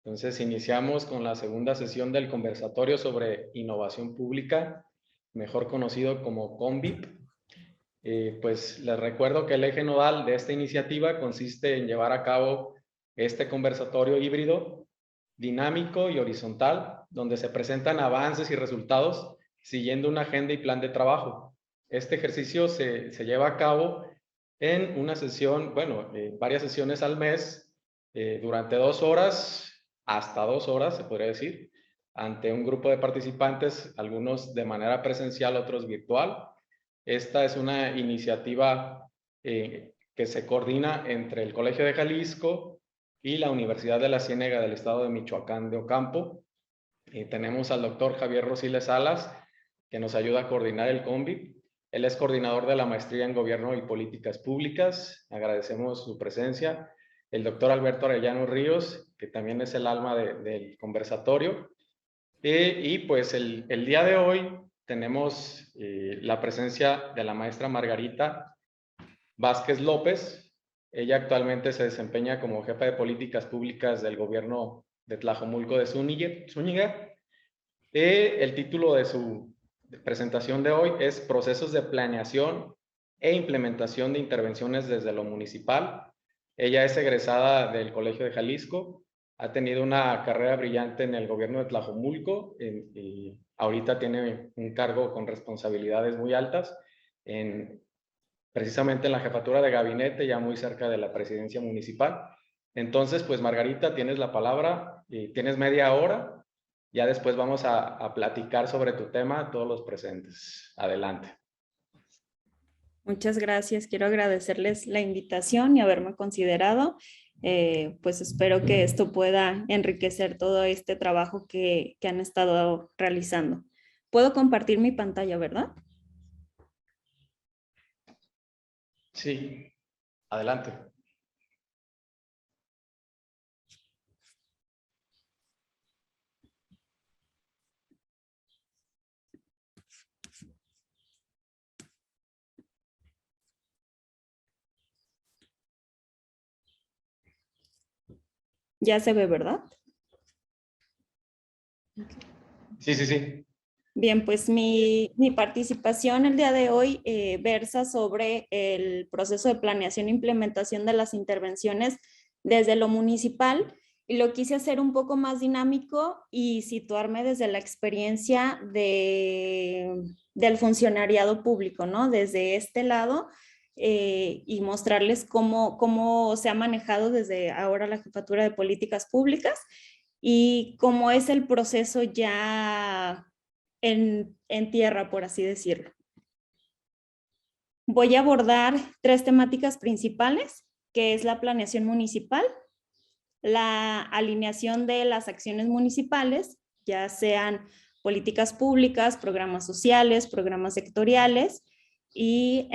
Entonces, iniciamos con la segunda sesión del conversatorio sobre innovación pública, mejor conocido como CONVIP. Pues les recuerdo que el eje nodal de esta iniciativa consiste en llevar a cabo este conversatorio híbrido, dinámico y horizontal, donde se presentan avances y resultados siguiendo una agenda y plan de trabajo. Este ejercicio se lleva a cabo en una sesión, varias sesiones al mes, durante 2 horas, hasta 2 horas, se podría decir, ante un grupo de participantes, algunos de manera presencial, otros virtual. Esta es una iniciativa que se coordina entre el Colegio de Jalisco y la Universidad de la Ciénega del Estado de Michoacán de Ocampo. Tenemos al doctor Javier Rosiles Salas, que nos ayuda a coordinar el CONVIP. Él es coordinador de la maestría en Gobierno y Políticas Públicas. Agradecemos su presencia. El doctor Alberto Arellano Ríos, que también es el alma del conversatorio. Y pues el día de hoy tenemos la presencia de la maestra Margarita Vázquez López. Ella actualmente se desempeña como jefa de políticas públicas del gobierno de Tlajomulco de Zúñiga. El título de su presentación de hoy es Procesos de planeación e implementación de intervenciones desde lo municipal. Ella es egresada del Colegio de Jalisco, ha tenido una carrera brillante en el gobierno de Tlajomulco y ahorita tiene un cargo con responsabilidades muy altas, precisamente en la jefatura de gabinete, ya muy cerca de la presidencia municipal. Entonces, pues Margarita, tienes la palabra y tienes media hora. Ya después vamos a platicar sobre tu tema, todos los presentes. Adelante. Muchas gracias. Quiero agradecerles la invitación y haberme considerado. Pues espero que esto pueda enriquecer todo este trabajo que han estado realizando. Puedo compartir mi pantalla, ¿verdad? Sí, adelante. Ya se ve, ¿verdad? Sí. Bien, pues mi participación el día de hoy versa sobre el proceso de planeación e implementación de las intervenciones desde lo municipal, y lo quise hacer un poco más dinámico y situarme desde la experiencia del funcionariado público, ¿no? Desde este lado, y mostrarles cómo se ha manejado desde ahora la Jefatura de Políticas Públicas y cómo es el proceso ya en tierra, por así decirlo. Voy a abordar 3 temáticas principales, que es la planeación municipal, la alineación de las acciones municipales, ya sean políticas públicas, programas sociales, programas sectoriales y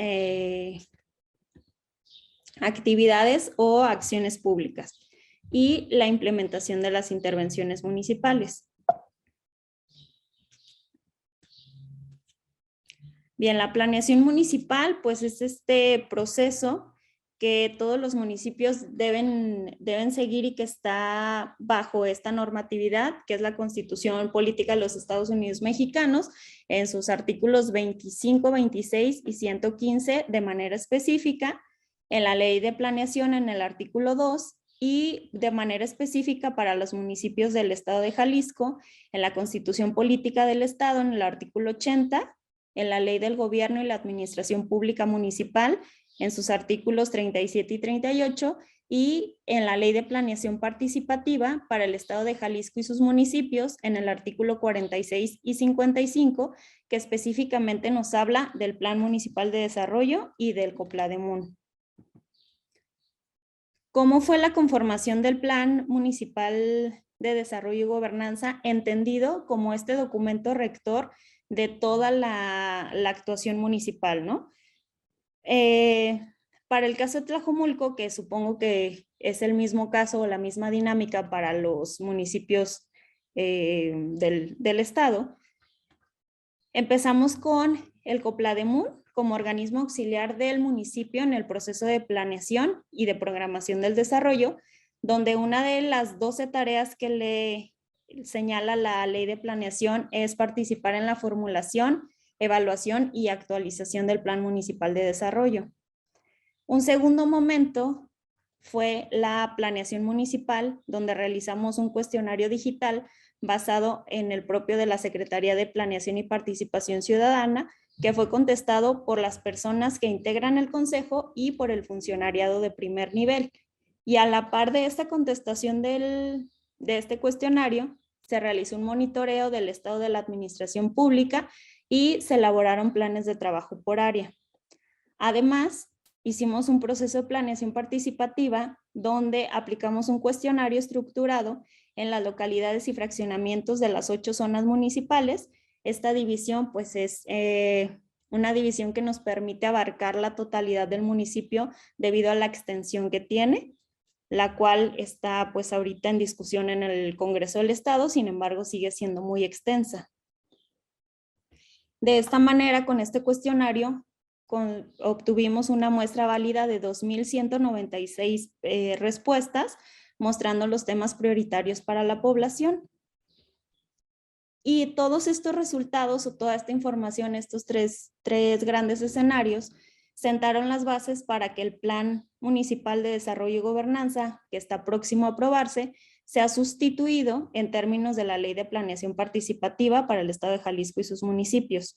actividades o acciones públicas, y la implementación de las intervenciones municipales. Bien, la planeación municipal, pues es este proceso que todos los municipios deben seguir y que está bajo esta normatividad, que es la Constitución Política de los Estados Unidos Mexicanos, en sus artículos 25, 26 y 115 de manera específica, en la Ley de Planeación en el artículo 2 y de manera específica para los municipios del Estado de Jalisco, en la Constitución Política del Estado en el artículo 80, en la Ley del Gobierno y la Administración Pública Municipal, en sus artículos 37 y 38, y en la Ley de Planeación Participativa para el Estado de Jalisco y sus municipios, en el artículo 46 y 55, que específicamente nos habla del Plan Municipal de Desarrollo y del COPLADEMUN. ¿Cómo fue la conformación del Plan Municipal de Desarrollo y Gobernanza, entendido como este documento rector de toda la actuación municipal, ¿no? Para el caso de Tlajomulco, que supongo que es el mismo caso o la misma dinámica para los municipios del estado, empezamos con el COPLADEMUN como organismo auxiliar del municipio en el proceso de planeación y de programación del desarrollo, donde una de las 12 tareas que le señala la Ley de Planeación es participar en la formulación, evaluación y actualización del Plan Municipal de Desarrollo. Un segundo momento fue la planeación municipal, donde realizamos un cuestionario digital basado en el propio de la Secretaría de Planeación y Participación Ciudadana, que fue contestado por las personas que integran el consejo y por el funcionariado de primer nivel. Y a la par de esta contestación de este cuestionario, se realizó un monitoreo del estado de la administración pública y se elaboraron planes de trabajo por área. Además, hicimos un proceso de planeación participativa donde aplicamos un cuestionario estructurado en las localidades y fraccionamientos de las 8 zonas municipales. Esta división pues es una división que nos permite abarcar la totalidad del municipio debido a la extensión que tiene, la cual está pues ahorita en discusión en el Congreso del Estado, sin embargo sigue siendo muy extensa. De esta manera, con este cuestionario, obtuvimos una muestra válida de 2.196 respuestas, mostrando los temas prioritarios para la población. Y todos estos resultados o toda esta información, estos tres grandes escenarios, sentaron las bases para que el Plan Municipal de Desarrollo y Gobernanza, que está próximo a aprobarse, sea sustituido en términos de la Ley de Planeación Participativa para el Estado de Jalisco y sus municipios.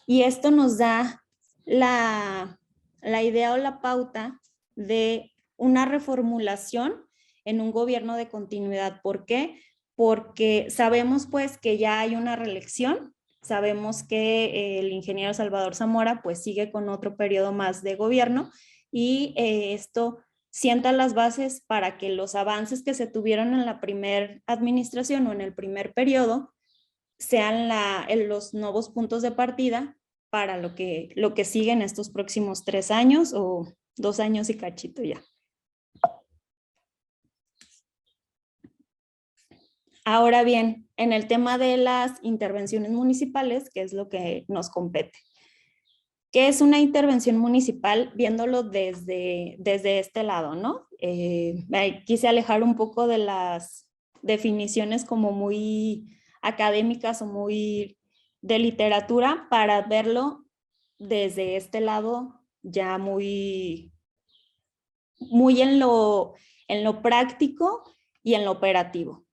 Y esto nos da la idea o la pauta de una reformulación en un gobierno de continuidad. ¿Por qué? Porque sabemos pues que ya hay una reelección, sabemos que el ingeniero Salvador Zamora pues sigue con otro periodo más de gobierno y esto sienta las bases para que los avances que se tuvieron en la primera administración o en el primer periodo sean los nuevos puntos de partida para lo que sigue en estos próximos 3 años o 2 años y cachito ya. Ahora bien, en el tema de las intervenciones municipales, que es lo que nos compete. ¿Qué es una intervención municipal? Viéndolo desde este lado, ¿no? Quise alejar un poco de las definiciones como muy académicas o muy de literatura para verlo desde este lado ya muy en lo práctico y en lo operativo.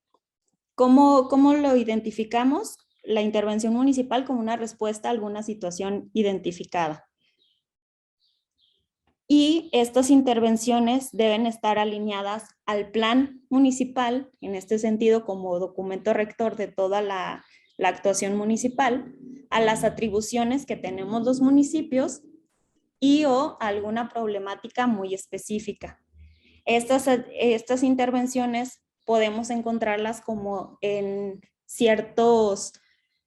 ¿Cómo lo identificamos? La intervención municipal como una respuesta a alguna situación identificada. Y estas intervenciones deben estar alineadas al plan municipal, en este sentido como documento rector de toda la actuación municipal, a las atribuciones que tenemos los municipios y o alguna problemática muy específica. Estas intervenciones podemos encontrarlas como en ciertos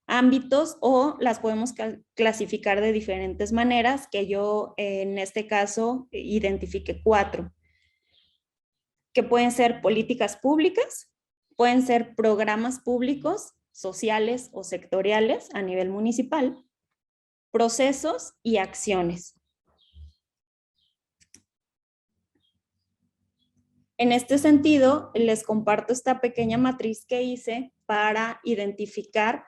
ámbitos o las podemos clasificar de diferentes maneras, que yo en este caso identifique 4, que pueden ser políticas públicas, pueden ser programas públicos, sociales o sectoriales a nivel municipal, procesos y acciones. En este sentido, les comparto esta pequeña matriz que hice para identificar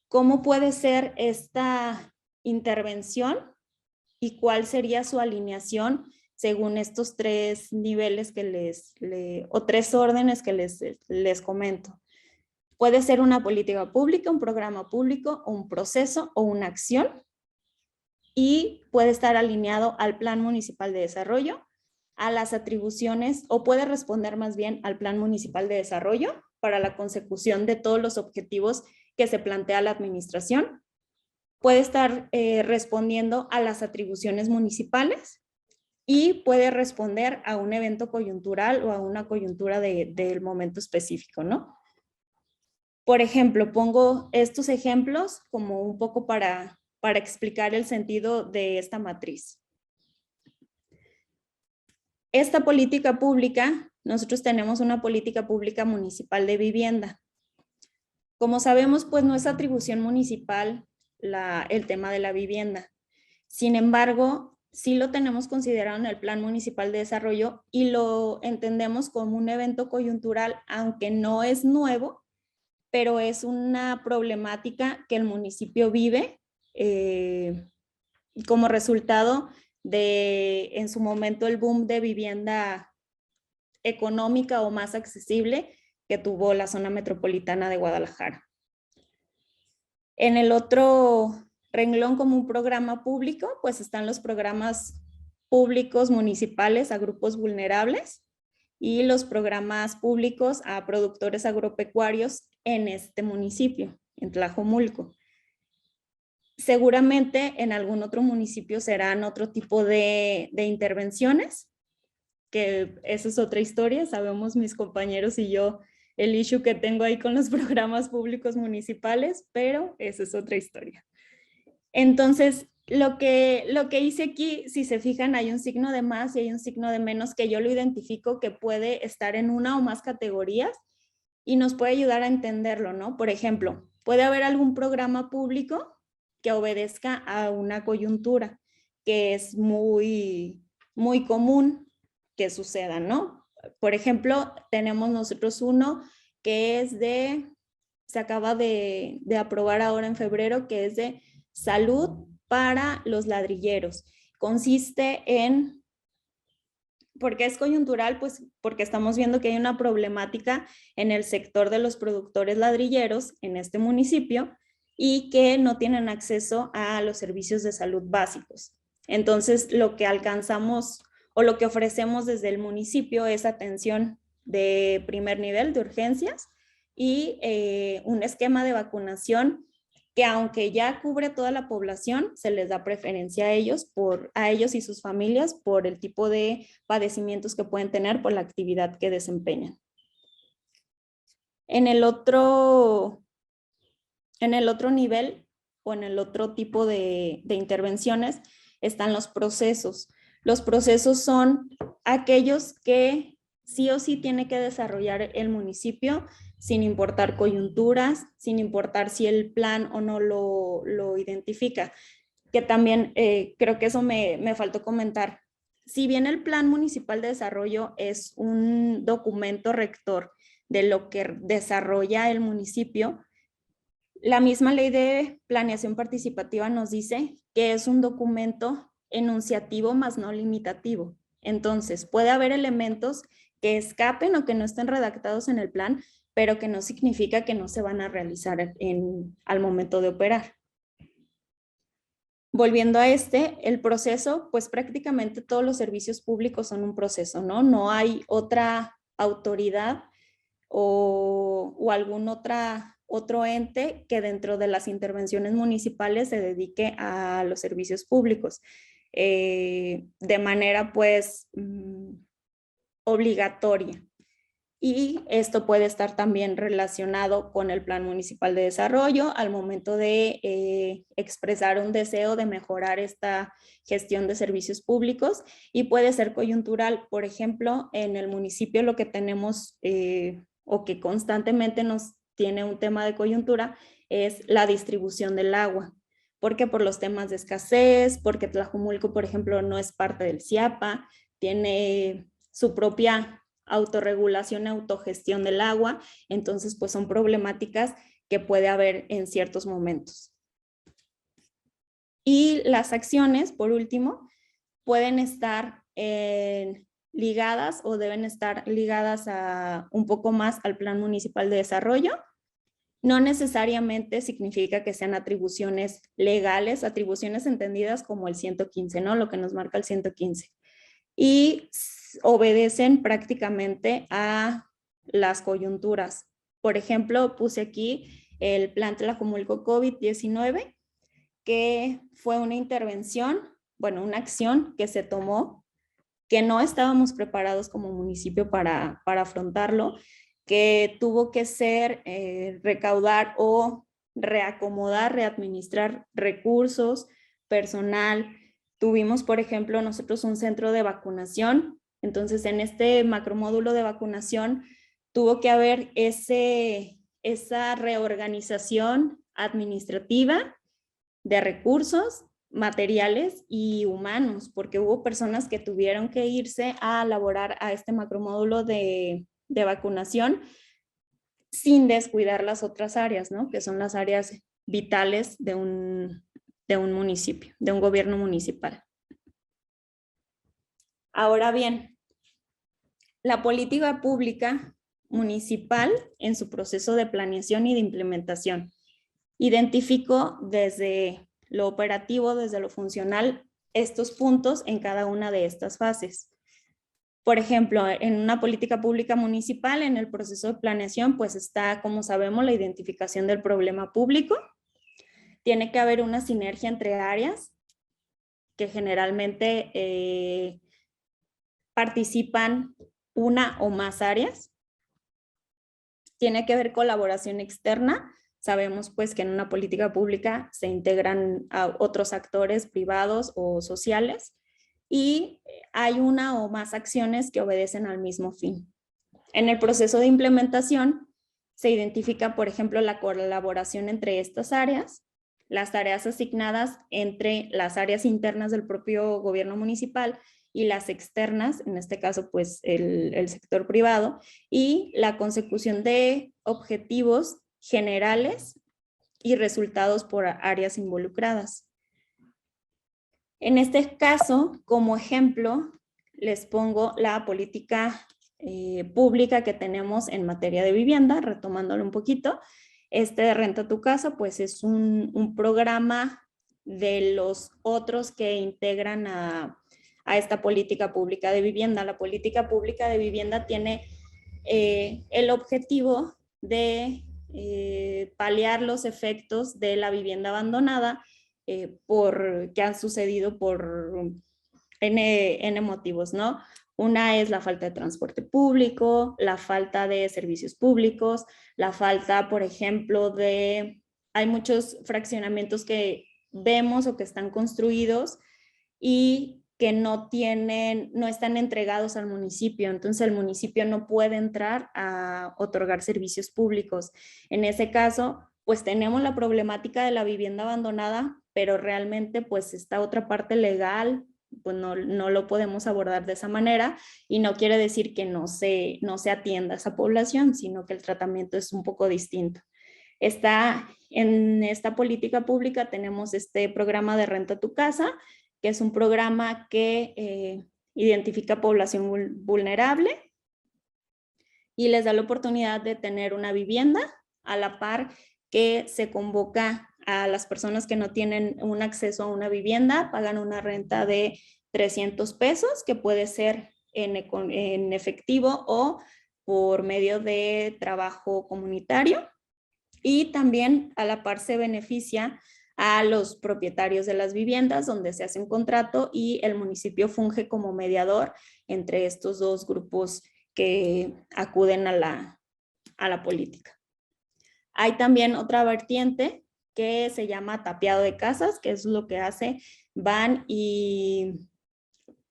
cómo puede ser esta intervención y cuál sería su alineación según estos 3 niveles o 3 órdenes que les comento. Puede ser una política pública, un programa público, un proceso o una acción, y puede estar alineado al Plan Municipal de Desarrollo, a las atribuciones, o puede responder más bien al Plan Municipal de Desarrollo para la consecución de todos los objetivos que se plantea la administración. Puede estar respondiendo a las atribuciones municipales y puede responder a un evento coyuntural o a una coyuntura del momento específico, ¿no? Por ejemplo, pongo estos ejemplos como un poco para explicar el sentido de esta matriz. Esta política pública, nosotros tenemos una política pública municipal de vivienda. Como sabemos, pues no es atribución municipal el tema de la vivienda. Sin embargo, sí lo tenemos considerado en el Plan Municipal de Desarrollo y lo entendemos como un evento coyuntural, aunque no es nuevo, pero es una problemática que el municipio vive como resultado de, en su momento, el boom de vivienda económica o más accesible que tuvo la zona metropolitana de Guadalajara. En el otro renglón, como un programa público, pues están los programas públicos municipales a grupos vulnerables y los programas públicos a productores agropecuarios en este municipio, en Tlajomulco. Seguramente en algún otro municipio serán otro tipo de intervenciones, que eso es otra historia. Sabemos mis compañeros y yo el issue que tengo ahí con los programas públicos municipales, pero esa es otra historia. Entonces, lo que hice aquí, si se fijan, hay un signo de más y hay un signo de menos que yo lo identifico que puede estar en una o más categorías y nos puede ayudar a entenderlo, ¿no? Por ejemplo, puede haber algún programa público que obedezca a una coyuntura, que es muy, muy común que suceda, ¿no? Por ejemplo, tenemos nosotros uno que es se acaba de aprobar ahora en febrero, que es de salud para los ladrilleros. Consiste en, ¿por qué es coyuntural? Pues porque estamos viendo que hay una problemática en el sector de los productores ladrilleros en este municipio y que no tienen acceso a los servicios de salud básicos. Entonces, lo que alcanzamos o lo que ofrecemos desde el municipio es atención de primer nivel de urgencias y un esquema de vacunación que, aunque ya cubre toda la población, se les da preferencia a ellos y sus familias por el tipo de padecimientos que pueden tener por la actividad que desempeñan. En el otro nivel o en el otro tipo de intervenciones están los procesos. Los procesos son aquellos que sí o sí tiene que desarrollar el municipio sin importar coyunturas, sin importar si el plan o no lo identifica. Que también creo que eso me faltó comentar. Si bien el Plan Municipal de Desarrollo es un documento rector de lo que desarrolla el municipio, la misma ley de planeación participativa nos dice que es un documento enunciativo más no limitativo. Entonces, puede haber elementos que escapen o que no estén redactados en el plan, pero que no significa que no se van a realizar al momento de operar. Volviendo a el proceso, pues prácticamente todos los servicios públicos son un proceso, ¿no? No hay otra autoridad o algún otro ente que dentro de las intervenciones municipales se dedique a los servicios públicos de manera pues obligatoria. Y esto puede estar también relacionado con el Plan Municipal de Desarrollo al momento de expresar un deseo de mejorar esta gestión de servicios públicos, y puede ser coyuntural. Por ejemplo, en el municipio lo que tenemos o que constantemente nos tiene un tema de coyuntura es la distribución del agua. Porque por los temas de escasez, porque Tlajomulco, por ejemplo, no es parte del CIAPA, tiene su propia autorregulación y autogestión del agua, entonces pues son problemáticas que puede haber en ciertos momentos. Y las acciones, por último, pueden estar ligadas o deben estar ligadas a un poco más al Plan Municipal de Desarrollo. No necesariamente significa que sean atribuciones legales, atribuciones entendidas como el 115, ¿no? Lo que nos marca el 115. Y obedecen prácticamente a las coyunturas. Por ejemplo, puse aquí el plan Tlajomulco COVID-19, que fue una intervención, bueno, una acción que se tomó, que no estábamos preparados como municipio para afrontarlo, que tuvo que ser recaudar o reacomodar, readministrar recursos, personal. Tuvimos, por ejemplo, nosotros un centro de vacunación. Entonces, en este macromódulo de vacunación tuvo que haber esa reorganización administrativa de recursos, materiales y humanos, porque hubo personas que tuvieron que irse a laborar a este macromódulo de vacunación sin descuidar las otras áreas, ¿no? Que son las áreas vitales de un municipio, de un gobierno municipal. Ahora bien, la política pública municipal en su proceso de planeación y de implementación identificó desde lo operativo, desde lo funcional, estos puntos en cada una de estas fases. Por ejemplo, en una política pública municipal, en el proceso de planeación, pues está, como sabemos, la identificación del problema público. Tiene que haber una sinergia entre áreas que generalmente participan una o más áreas. Tiene que haber colaboración externa. Sabemos pues que en una política pública se integran a otros actores privados o sociales y hay una o más acciones que obedecen al mismo fin. En el proceso de implementación se identifica, por ejemplo, la colaboración entre estas áreas, las tareas asignadas entre las áreas internas del propio gobierno municipal y las externas, en este caso pues el sector privado, y la consecución de objetivos generales y resultados por áreas involucradas. En este caso, como ejemplo, les pongo la política pública que tenemos en materia de vivienda, retomándolo un poquito. Este de Renta tu Casa, pues es un programa de los otros que integran a esta política pública de vivienda. La política pública de vivienda tiene el objetivo de paliar los efectos de la vivienda abandonada que han sucedido por N motivos, ¿no? Una es la falta de transporte público, la falta de servicios públicos, la falta, por ejemplo, hay muchos fraccionamientos que vemos o que están construidos y que no están entregados al municipio, entonces el municipio no puede entrar a otorgar servicios públicos. En ese caso, pues tenemos la problemática de la vivienda abandonada, pero realmente pues esta otra parte legal, pues no lo podemos abordar de esa manera y no quiere decir que no se atienda a esa población, sino que el tratamiento es un poco distinto. En esta política pública tenemos este programa de Renta tu Casa, que es un programa que identifica población vulnerable y les da la oportunidad de tener una vivienda a la par que se convoca a las personas que no tienen un acceso a una vivienda, pagan una renta de 300 pesos, que puede ser en efectivo o por medio de trabajo comunitario. Y también a la par se beneficia a los propietarios de las viviendas, donde se hace un contrato y el municipio funge como mediador entre estos dos grupos que acuden a la política. Hay también otra vertiente que se llama tapiado de casas, que es lo que van y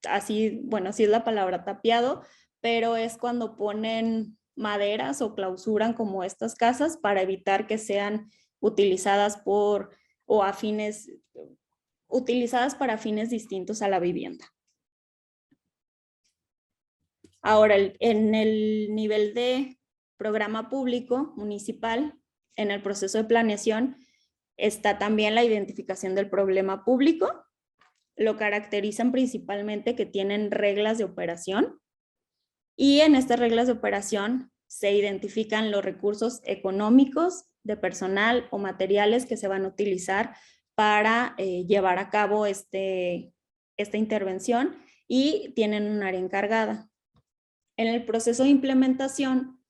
así, bueno, así es la palabra tapiado, pero es cuando ponen maderas o clausuran como estas casas para evitar que sean utilizadas utilizadas para fines distintos a la vivienda. Ahora, en el nivel de programa público municipal, en el proceso de planeación, está también la identificación del problema público. Lo caracterizan principalmente que tienen reglas de operación y en estas reglas de operación se identifican los recursos económicos, de personal o materiales que se van a utilizar para llevar a cabo esta intervención y tienen un área encargada. En el proceso de implementación,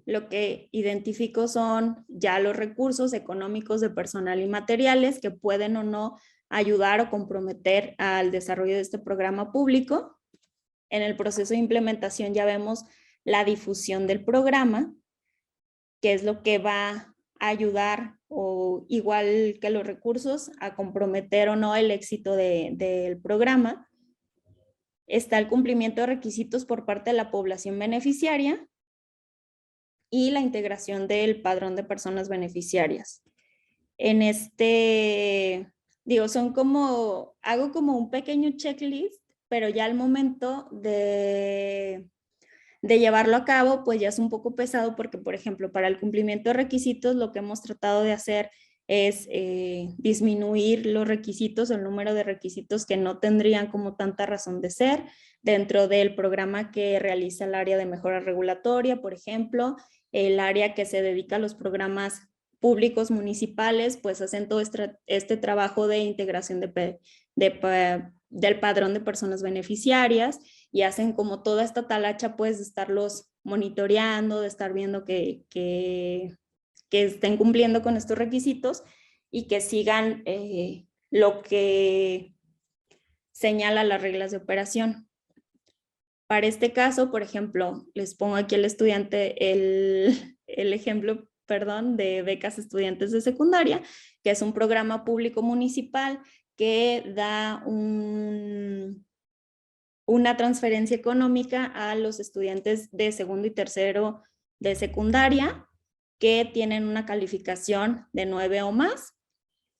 lo que identifico son ya los recursos económicos de personal y materiales que pueden o no ayudar o comprometer al desarrollo de este programa público. En el proceso de implementación ya vemos la difusión del programa, que es lo que va a ayudar, o igual que los recursos, a comprometer o no el éxito del programa. Está el cumplimiento de requisitos por parte de la población beneficiaria y la integración del padrón de personas beneficiarias. En este digo, hago como un pequeño checklist, pero ya al momento de llevarlo a cabo, pues ya es un poco pesado porque, por ejemplo, para el cumplimiento de requisitos, lo que hemos tratado de hacer es disminuir los requisitos, el número de requisitos que no tendrían como tanta razón de ser dentro del programa que realiza el área de mejora regulatoria, por ejemplo, el área que se dedica a los programas públicos municipales, pues hacen todo este trabajo de integración del padrón de personas beneficiarias y hacen como toda esta talacha, pues, de estarlos monitoreando, de estar viendo que estén cumpliendo con estos requisitos y que sigan lo que señala las reglas de operación. Para este caso, por ejemplo, les pongo aquí al estudiante el ejemplo, perdón, de becas estudiantes de secundaria, que es un programa público municipal que da una transferencia económica a los estudiantes de segundo y tercero de secundaria que tienen una calificación de 9 o más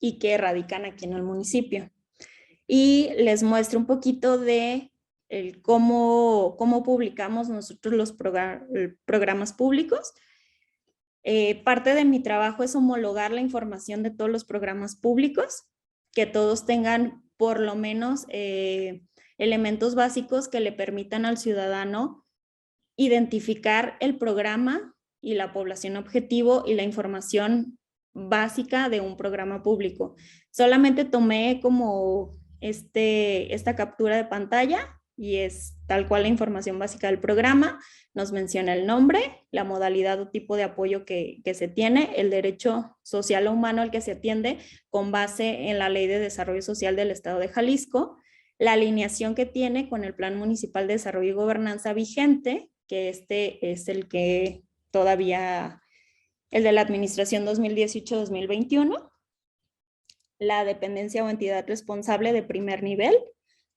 y que radican aquí en el municipio. Y les muestro un poquito de cómo publicamos nosotros los programas públicos. Parte de mi trabajo es homologar la información de todos los programas públicos, que todos tengan por lo menos elementos básicos que le permitan al ciudadano identificar el programa y la población objetivo y la información básica de un programa público. Solamente tomé como esta captura de pantalla y es tal cual la información básica del programa. Nos menciona el nombre, la modalidad o tipo de apoyo que se tiene, el derecho social o humano al que se atiende con base en la Ley de Desarrollo Social del Estado de Jalisco, la alineación que tiene con el Plan Municipal de Desarrollo y Gobernanza vigente, que este es el que todavía, el de la administración 2018-2021, la dependencia o entidad responsable de primer nivel,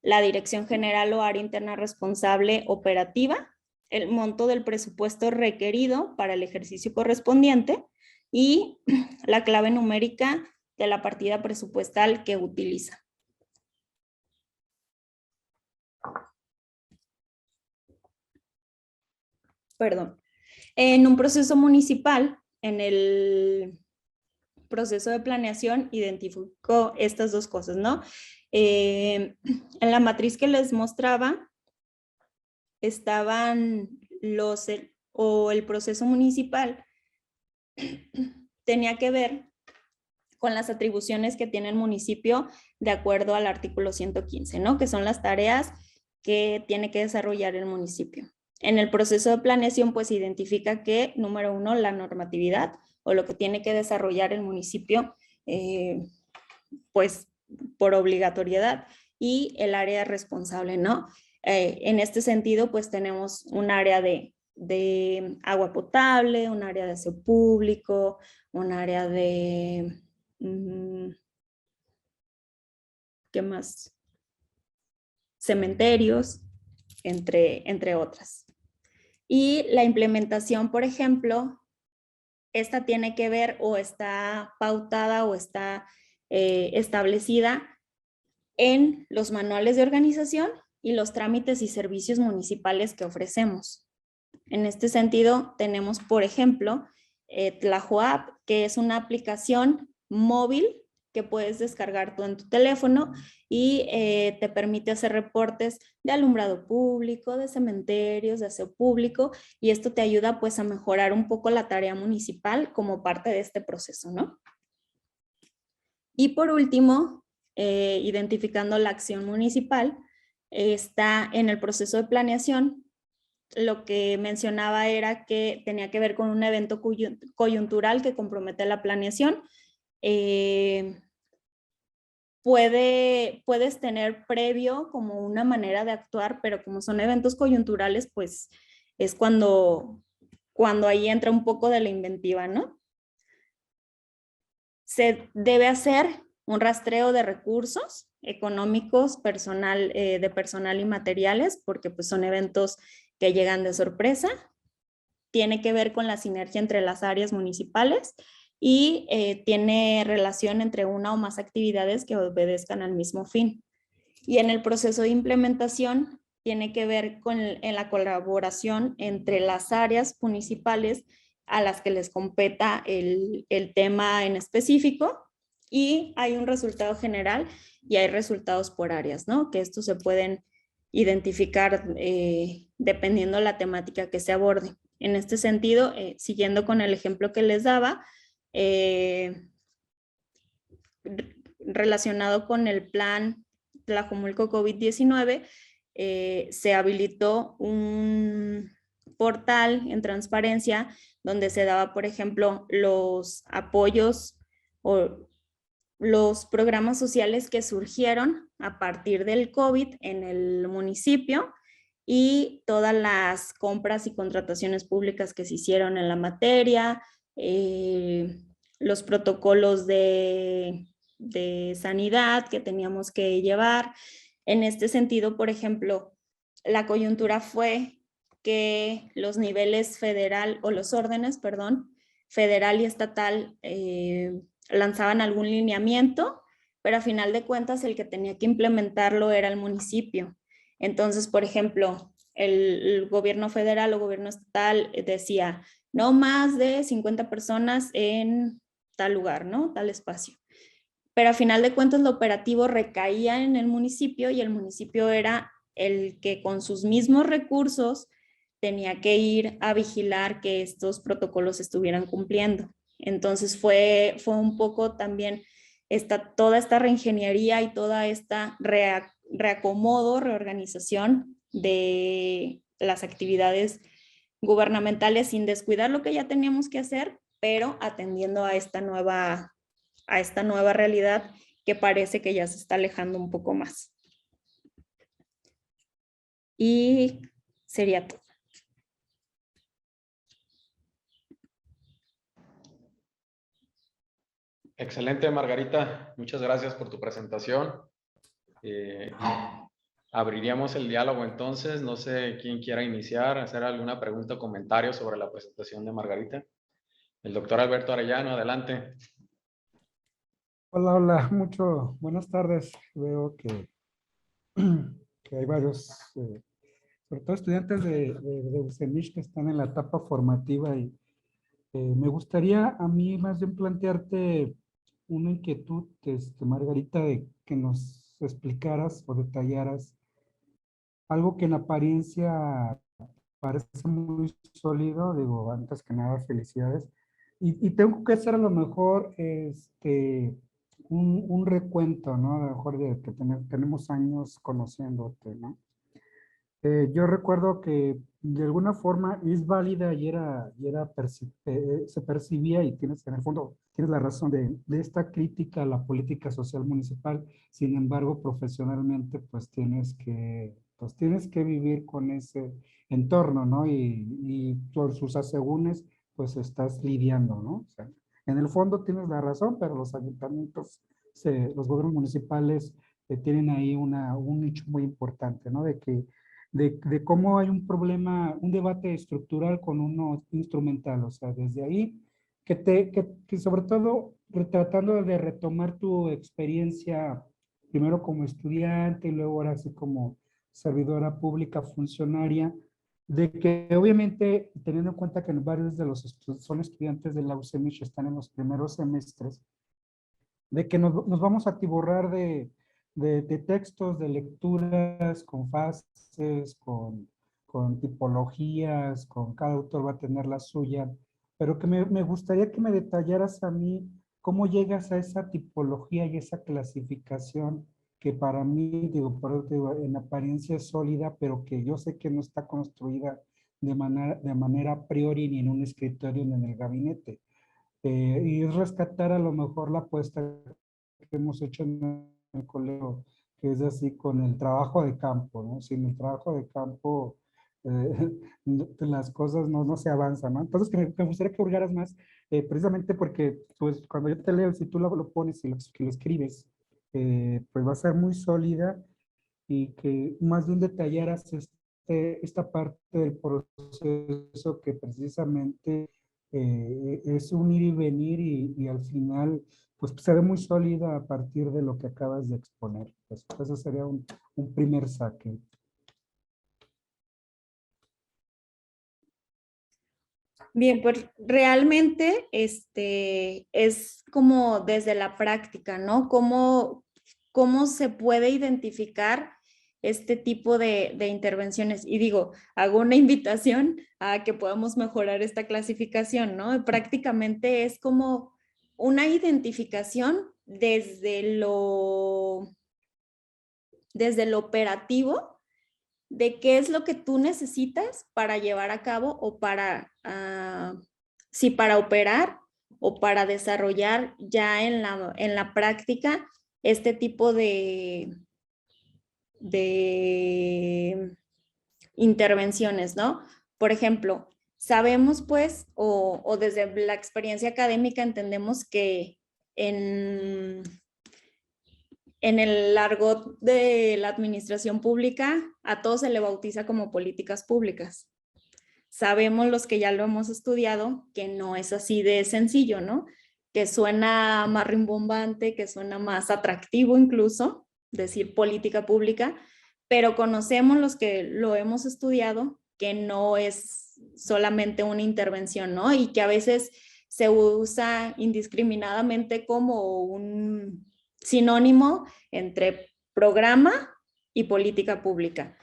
la dirección general o área interna responsable operativa, el monto del presupuesto requerido para el ejercicio correspondiente y la clave numérica de la partida presupuestal que utiliza. Perdón. En un proceso municipal, en el proceso de planeación, identificó estas dos cosas, ¿no? En la matriz que les mostraba, estaban el proceso municipal tenía que ver con las atribuciones que tiene el municipio de acuerdo al artículo 115, ¿no? Que son las tareas que tiene que desarrollar el municipio. En el proceso de planeación, pues se identifica que, número uno, la normatividad o lo que tiene que desarrollar el municipio, pues por obligatoriedad, y el área responsable, ¿no? En este sentido, pues tenemos un área de agua potable, un área de aseo público, un área de, ¿qué más? Cementerios, entre otras. Y la implementación, por ejemplo, esta tiene que ver o está pautada o está establecida en los manuales de organización y los trámites y servicios municipales que ofrecemos. En este sentido, tenemos, por ejemplo, Tlajoapp, que es una aplicación móvil que puedes descargar tú en tu teléfono y te permite hacer reportes de alumbrado público, de cementerios, de aseo público, y esto te ayuda pues a mejorar un poco la tarea municipal como parte de este proceso, ¿no? Y por último, identificando la acción municipal, está en el proceso de planeación. Lo que mencionaba era que tenía que ver con un evento coyuntural que compromete la planeación. Puedes tener previo como una manera de actuar, pero como son eventos coyunturales, pues es cuando ahí entra un poco de la inventiva, ¿no? Se debe hacer un rastreo de recursos económicos, de personal y materiales, porque pues son eventos que llegan de sorpresa. Tiene que ver con la sinergia entre las áreas municipales y tiene relación entre una o más actividades que obedezcan al mismo fin. Y en el proceso de implementación tiene que ver en la colaboración entre las áreas municipales a las que les competa el tema en específico, y hay un resultado general y hay resultados por áreas, ¿no? Que estos se pueden identificar dependiendo la temática que se aborde. En este sentido, siguiendo con el ejemplo que les daba, relacionado con el plan Tlajomulco COVID-19, se habilitó un portal en transparencia donde se daba, por ejemplo, los apoyos o los programas sociales que surgieron a partir del COVID en el municipio y todas las compras y contrataciones públicas que se hicieron en la materia, los protocolos de sanidad que teníamos que llevar. En este sentido, por ejemplo, la coyuntura fue que los niveles federal, o los órdenes, perdón, federal y estatal lanzaban algún lineamiento, pero a final de cuentas el que tenía que implementarlo era el municipio. Entonces, por ejemplo, el gobierno federal o gobierno estatal decía no más de 50 personas en tal lugar, ¿no? Tal espacio. Pero a final de cuentas lo operativo recaía en el municipio y el municipio era el que con sus mismos recursos tenía que ir a vigilar que estos protocolos estuvieran cumpliendo. Entonces fue un poco también toda esta reingeniería y toda esta reacomodo, reorganización de las actividades gubernamentales sin descuidar lo que ya teníamos que hacer, pero atendiendo a esta nueva realidad que parece que ya se está alejando un poco más. Y sería todo. Excelente, Margarita. Muchas gracias por tu presentación. Abriríamos el diálogo entonces. No sé quién quiera iniciar, hacer alguna pregunta o comentario sobre la presentación de Margarita. El doctor Alberto Arellano, adelante. Hola, hola, buenas tardes. Veo que, que hay varios, sobre todo estudiantes de UCEMISH que están en la etapa formativa y me gustaría a mí más bien plantearte una inquietud, Margarita, de que nos explicaras o detallaras algo que en apariencia parece muy sólido. Digo, antes que nada, felicidades. Y tengo que hacer a lo mejor un recuento, ¿no? A lo mejor de que tenemos años conociéndote, ¿no? Yo recuerdo que de alguna forma es válida se percibía, y tienes, en el fondo, tienes la razón de esta crítica a la política social municipal. Sin embargo, profesionalmente, pues tienes que vivir con ese entorno, ¿no? Y por sus asegúnes, pues estás lidiando, ¿no? O sea, en el fondo tienes la razón, pero los ayuntamientos, los gobiernos municipales tienen ahí un nicho muy importante, ¿no? De cómo hay un problema, un debate estructural con uno instrumental. O sea, desde ahí, que sobre todo tratando de retomar tu experiencia, primero como estudiante y luego ahora así como servidora pública funcionaria, de que obviamente, teniendo en cuenta que varios de los son estudiantes de la UCEMISH, están en los primeros semestres, de que nos vamos a atiborrar de textos, de lecturas, con fases, con tipologías, con cada autor va a tener la suya, pero que me gustaría que me detallaras a mí cómo llegas a esa tipología y esa clasificación que para mí, digo, por eso te digo, en apariencia es sólida, pero que yo sé que no está construida de manera a priori ni en un escritorio ni en el gabinete. Y es rescatar a lo mejor la apuesta que hemos hecho en el colegio, que es así con el trabajo de campo, ¿no? Sin el trabajo de campo, las cosas no se avanzan, ¿no? Entonces, me gustaría que hurgaras más, precisamente porque, pues, cuando yo te leo, si tú lo pones y que lo escribes, pues va a ser muy sólida, y que más bien detallaras esta parte del proceso que precisamente es un ir y venir y al final pues se ve muy sólida a partir de lo que acabas de exponer. Pues, eso sería un primer saque. Bien, pues realmente es como desde la práctica, ¿no? ¿Cómo se puede identificar este tipo de intervenciones? Y digo, hago una invitación a que podamos mejorar esta clasificación, ¿no? Prácticamente es como una identificación desde lo operativo de qué es lo que tú necesitas para llevar a cabo o si para operar o para desarrollar ya en la práctica este tipo de intervenciones, ¿no? Por ejemplo, sabemos pues, o desde la experiencia académica entendemos que en el argot de la administración pública, a todo se le bautiza como políticas públicas. Sabemos los que ya lo hemos estudiado que no es así de sencillo, ¿no? Que suena más rimbombante, que suena más atractivo incluso, decir política pública, pero conocemos los que lo hemos estudiado que no es solamente una intervención, ¿no? Y que a veces se usa indiscriminadamente como un sinónimo entre programa y política pública.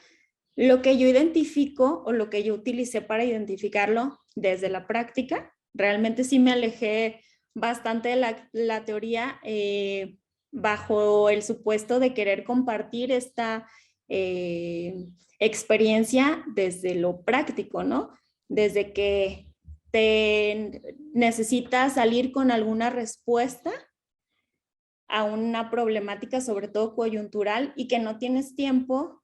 Lo que yo identifico o lo que yo utilicé para identificarlo desde la práctica, realmente sí me alejé bastante de la teoría bajo el supuesto de querer compartir esta experiencia desde lo práctico, ¿no? Desde que te necesitas salir con alguna respuesta a una problemática, sobre todo coyuntural, y que no tienes tiempo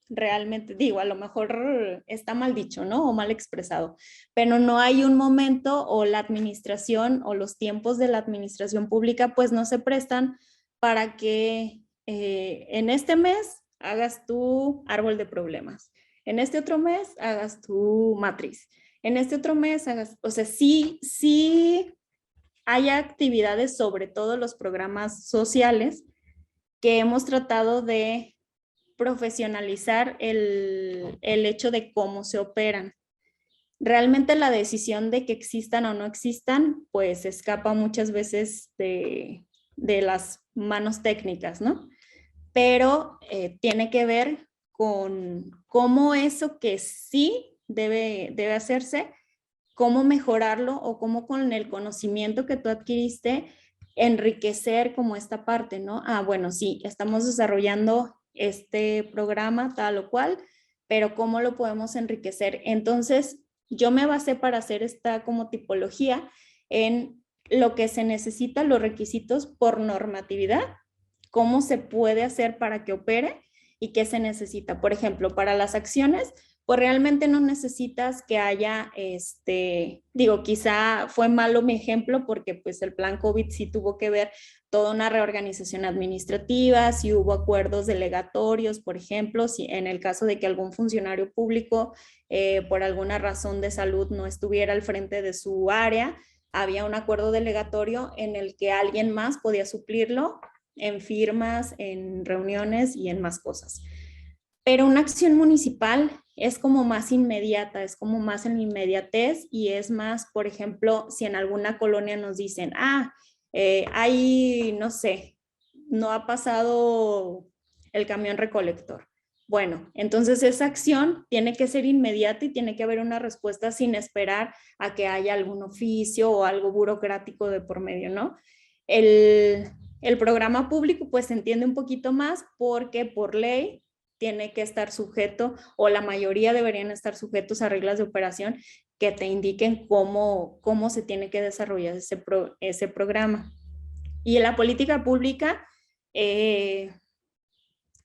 realmente, digo, a lo mejor está mal dicho, ¿no? O mal expresado, pero no hay un momento o la administración o los tiempos de la administración pública pues no se prestan para que en este mes hagas tu árbol de problemas, en este otro mes hagas tu matriz, en este otro mes hagas, o sea, sí hay actividades, sobre todo los programas sociales, que hemos tratado de profesionalizar el hecho de cómo se operan. Realmente la decisión de que existan o no existan, pues escapa muchas veces de las manos técnicas, ¿no? Pero tiene que ver con cómo eso que sí debe hacerse, cómo mejorarlo o cómo con el conocimiento que tú adquiriste enriquecer como esta parte, ¿no? Ah, bueno, sí, estamos desarrollando este programa tal o cual, pero ¿cómo lo podemos enriquecer? Entonces, yo me basé para hacer esta como tipología en lo que se necesita, los requisitos por normatividad, cómo se puede hacer para que opere y qué se necesita. Por ejemplo, para las acciones, pues realmente no necesitas que haya, digo, quizá fue malo mi ejemplo porque pues el plan COVID sí tuvo que ver toda una reorganización administrativa, si hubo acuerdos delegatorios, por ejemplo, si en el caso de que algún funcionario público por alguna razón de salud no estuviera al frente de su área, había un acuerdo delegatorio en el que alguien más podía suplirlo en firmas, en reuniones y en más cosas. Pero una acción municipal es como más inmediata, es como más en inmediatez y es más, por ejemplo, si en alguna colonia nos dicen, hay, no sé, no ha pasado el camión recolector. Bueno, entonces esa acción tiene que ser inmediata y tiene que haber una respuesta sin esperar a que haya algún oficio o algo burocrático de por medio, ¿no? El programa público pues se entiende un poquito más porque por ley tiene que estar sujeto o la mayoría deberían estar sujetos a reglas de operación que te indiquen cómo se tiene que desarrollar ese programa. Y en la política pública,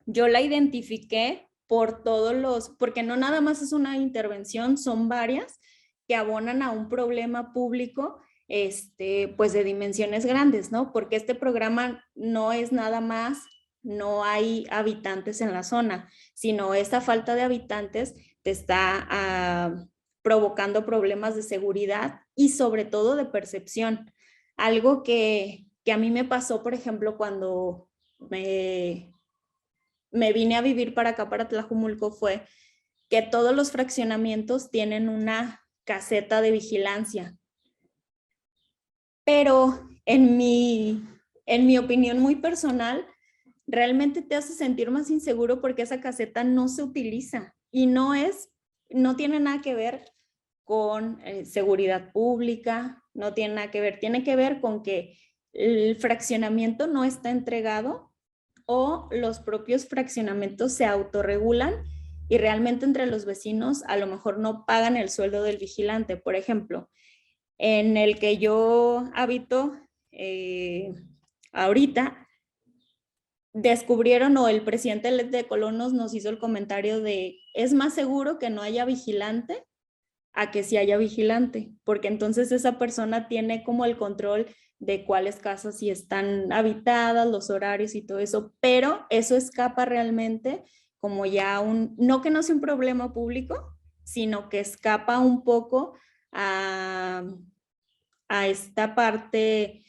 yo la identifiqué por porque no nada más es una intervención, son varias que abonan a un problema público pues de dimensiones grandes, ¿no? Porque este programa no es nada más, no hay habitantes en la zona, sino esta falta de habitantes te está provocando problemas de seguridad y sobre todo de percepción. Algo que a mí me pasó, por ejemplo, cuando me vine a vivir para acá, para Tlajumulco, fue que todos los fraccionamientos tienen una caseta de vigilancia. Pero en mi opinión muy personal, realmente te hace sentir más inseguro porque esa caseta no se utiliza y no tiene nada que ver con seguridad pública, no tiene nada que ver, tiene que ver con que el fraccionamiento no está entregado o los propios fraccionamientos se autorregulan y realmente entre los vecinos a lo mejor no pagan el sueldo del vigilante. Por ejemplo, en el que yo habito ahorita, descubrieron, o el presidente de Colonos nos hizo el comentario de, es más seguro que no haya vigilante a que sí haya vigilante, porque entonces esa persona tiene como el control de cuáles casas sí están habitadas, los horarios y todo eso, pero eso escapa realmente como ya no que no sea un problema público, sino que escapa un poco a esta parte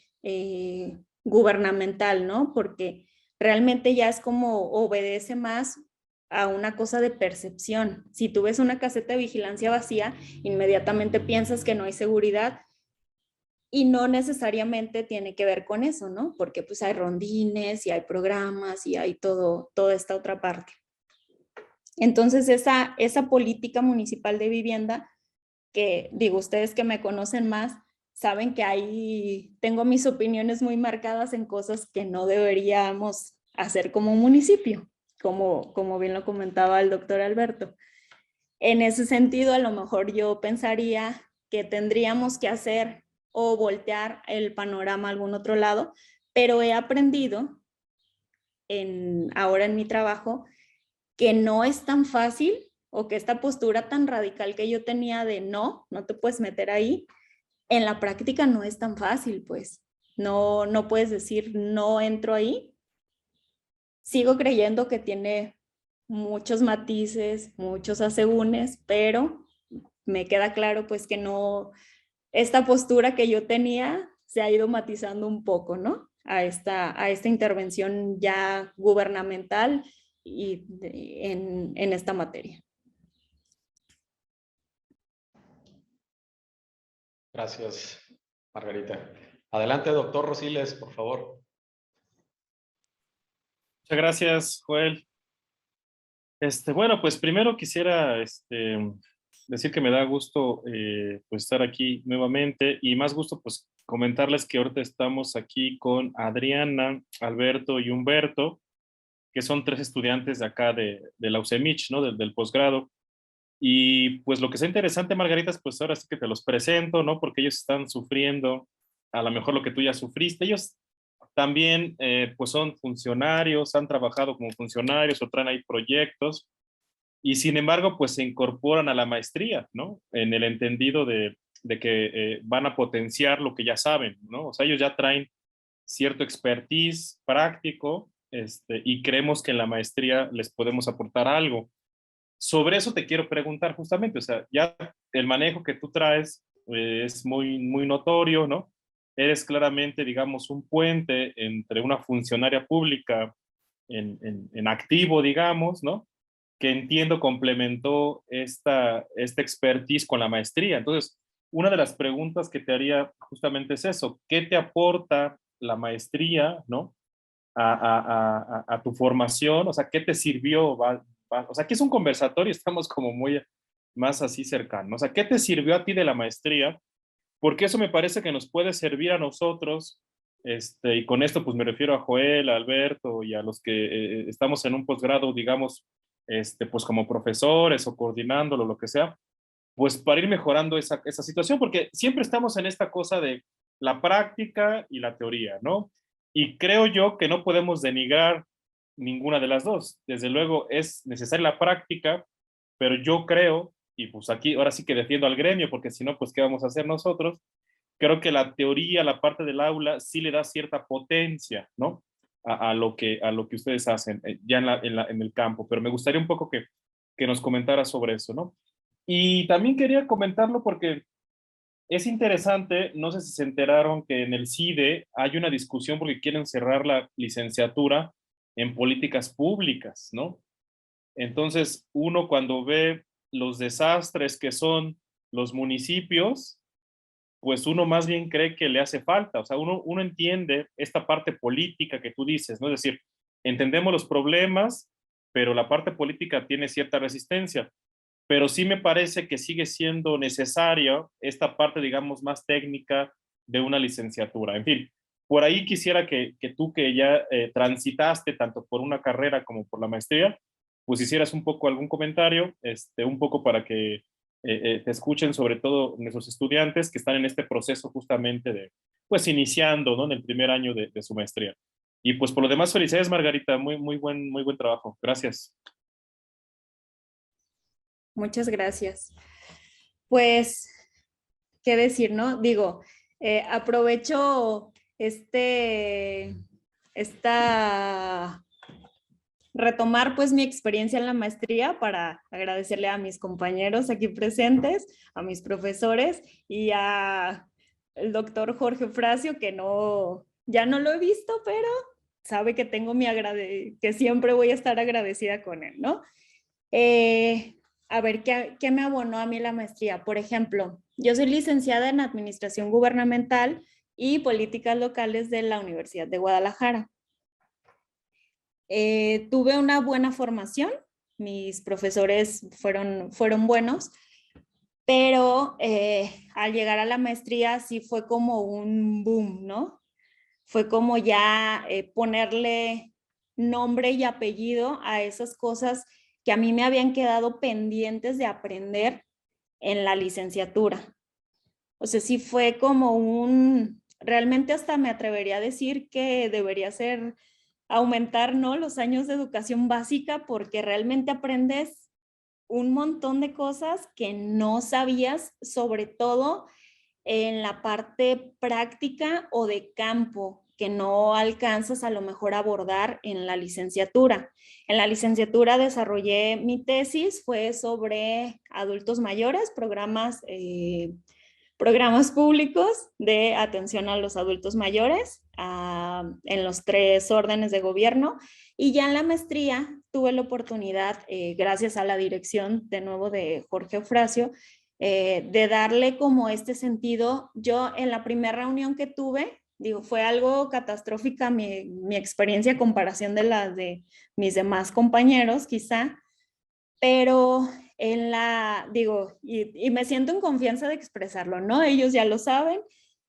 gubernamental, ¿no? Porque realmente ya es como obedece más a una cosa de percepción. Si tú ves una caseta de vigilancia vacía, inmediatamente piensas que no hay seguridad y no necesariamente tiene que ver con eso, ¿no? Porque pues hay rondines y hay programas y hay toda esta otra parte. Entonces esa política municipal de vivienda, que digo, ustedes que me conocen más, saben que ahí tengo mis opiniones muy marcadas en cosas que no deberíamos hacer como un municipio, como bien lo comentaba el doctor Alberto. En ese sentido, a lo mejor yo pensaría que tendríamos que hacer o voltear el panorama a algún otro lado, pero he aprendido ahora en mi trabajo que no es tan fácil, o que esta postura tan radical que yo tenía de no te puedes meter ahí, en la práctica no es tan fácil, pues. No puedes decir no entro ahí. Sigo creyendo que tiene muchos matices, muchos asegúnes, pero me queda claro pues que no, esta postura que yo tenía se ha ido matizando un poco, ¿no? A esta intervención ya gubernamental y en esta materia. Gracias, Margarita. Adelante, doctor Rosiles, por favor. Muchas gracias, Joel. Bueno, pues primero quisiera decir que me da gusto pues estar aquí nuevamente, y más gusto pues comentarles que ahorita estamos aquí con Adriana, Alberto y Humberto, que son 3 estudiantes de acá de la UCEMICH, ¿no? Del posgrado. Y pues lo que es interesante, Margarita, pues ahora sí que te los presento, ¿no? Porque ellos están sufriendo a lo mejor lo que tú ya sufriste. Ellos también pues son funcionarios, han trabajado como funcionarios o traen ahí proyectos, y sin embargo pues se incorporan a la maestría, ¿no? En el entendido de que van a potenciar lo que ya saben, ¿no? O sea, ellos ya traen cierto expertise práctico, y creemos que en la maestría les podemos aportar algo. Sobre eso te quiero preguntar justamente, o sea, ya el manejo que tú traes es muy, muy notorio, ¿no? Eres claramente, digamos, un puente entre una funcionaria pública en activo, digamos, ¿no? Que entiendo complementó esta expertise con la maestría. Entonces, una de las preguntas que te haría justamente es eso: ¿qué te aporta la maestría, ¿no? A tu formación? O sea, ¿qué te sirvió? O sea, aquí es un conversatorio, estamos como muy más así cercanos. O sea, ¿qué te sirvió a ti de la maestría? Porque eso me parece que nos puede servir a nosotros, y con esto pues me refiero a Joel, a Alberto y a los que estamos en un posgrado, digamos, pues como profesores o coordinándolo, lo que sea, pues para ir mejorando esa situación, porque siempre estamos en esta cosa de la práctica y la teoría, ¿no? Y creo yo que no podemos denigrar ninguna de las dos. Desde luego es necesaria la práctica, pero yo creo, y pues aquí ahora sí que defiendo al gremio, porque si no, pues ¿qué vamos a hacer nosotros? Creo que la teoría, la parte del aula, sí le da cierta potencia, ¿no? A lo que ustedes hacen ya en el campo, pero me gustaría un poco que nos comentara sobre eso, ¿no? Y también quería comentarlo porque es interesante, no sé si se enteraron que en el CIDE hay una discusión porque quieren cerrar la licenciatura en políticas públicas, ¿no? Entonces, uno cuando ve los desastres que son los municipios, pues uno más bien cree que le hace falta, o sea, uno entiende esta parte política que tú dices, ¿no? Es decir, entendemos los problemas, pero la parte política tiene cierta resistencia, pero sí me parece que sigue siendo necesaria esta parte, digamos, más técnica de una licenciatura. En fin, por ahí quisiera que tú que ya transitaste tanto por una carrera como por la maestría, pues hicieras un poco algún comentario, un poco para que te escuchen sobre todo nuestros estudiantes que están en este proceso justamente de, pues iniciando, ¿no? En el primer año de su maestría. Y pues por lo demás, felicidades, Margarita, muy buen trabajo. Gracias. Muchas gracias. Pues, ¿qué decir, no? Digo, aprovecho retomar pues mi experiencia en la maestría para agradecerle a mis compañeros aquí presentes, a mis profesores y a el doctor Jorge Eufrasio, que ya no lo he visto, pero sabe que tengo que siempre voy a estar agradecida con él, ¿no? A ver, ¿qué me abonó a mí la maestría? Por ejemplo, yo soy licenciada en Administración Gubernamental y Políticas Locales de la Universidad de Guadalajara. Tuve una buena formación, mis profesores fueron buenos, pero al llegar a la maestría sí fue como un boom, ¿no? Fue como ya ponerle nombre y apellido a esas cosas que a mí me habían quedado pendientes de aprender en la licenciatura. O sea, sí fue como realmente hasta me atrevería a decir que debería ser aumentar, ¿no? Los años de educación básica porque realmente aprendes un montón de cosas que no sabías, sobre todo en la parte práctica o de campo que no alcanzas a lo mejor a abordar en la licenciatura. En la licenciatura desarrollé mi tesis, fue sobre adultos mayores, programas públicos de atención a los adultos mayores en los 3 órdenes de gobierno. Y ya en la maestría tuve la oportunidad, gracias a la dirección de nuevo de Jorge Eufrasio, de darle como este sentido. Yo en la primera reunión que tuve, digo, fue algo catastrófica mi experiencia a comparación de las de mis demás compañeros, quizá, pero y me siento en confianza de expresarlo, ¿no? Ellos ya lo saben.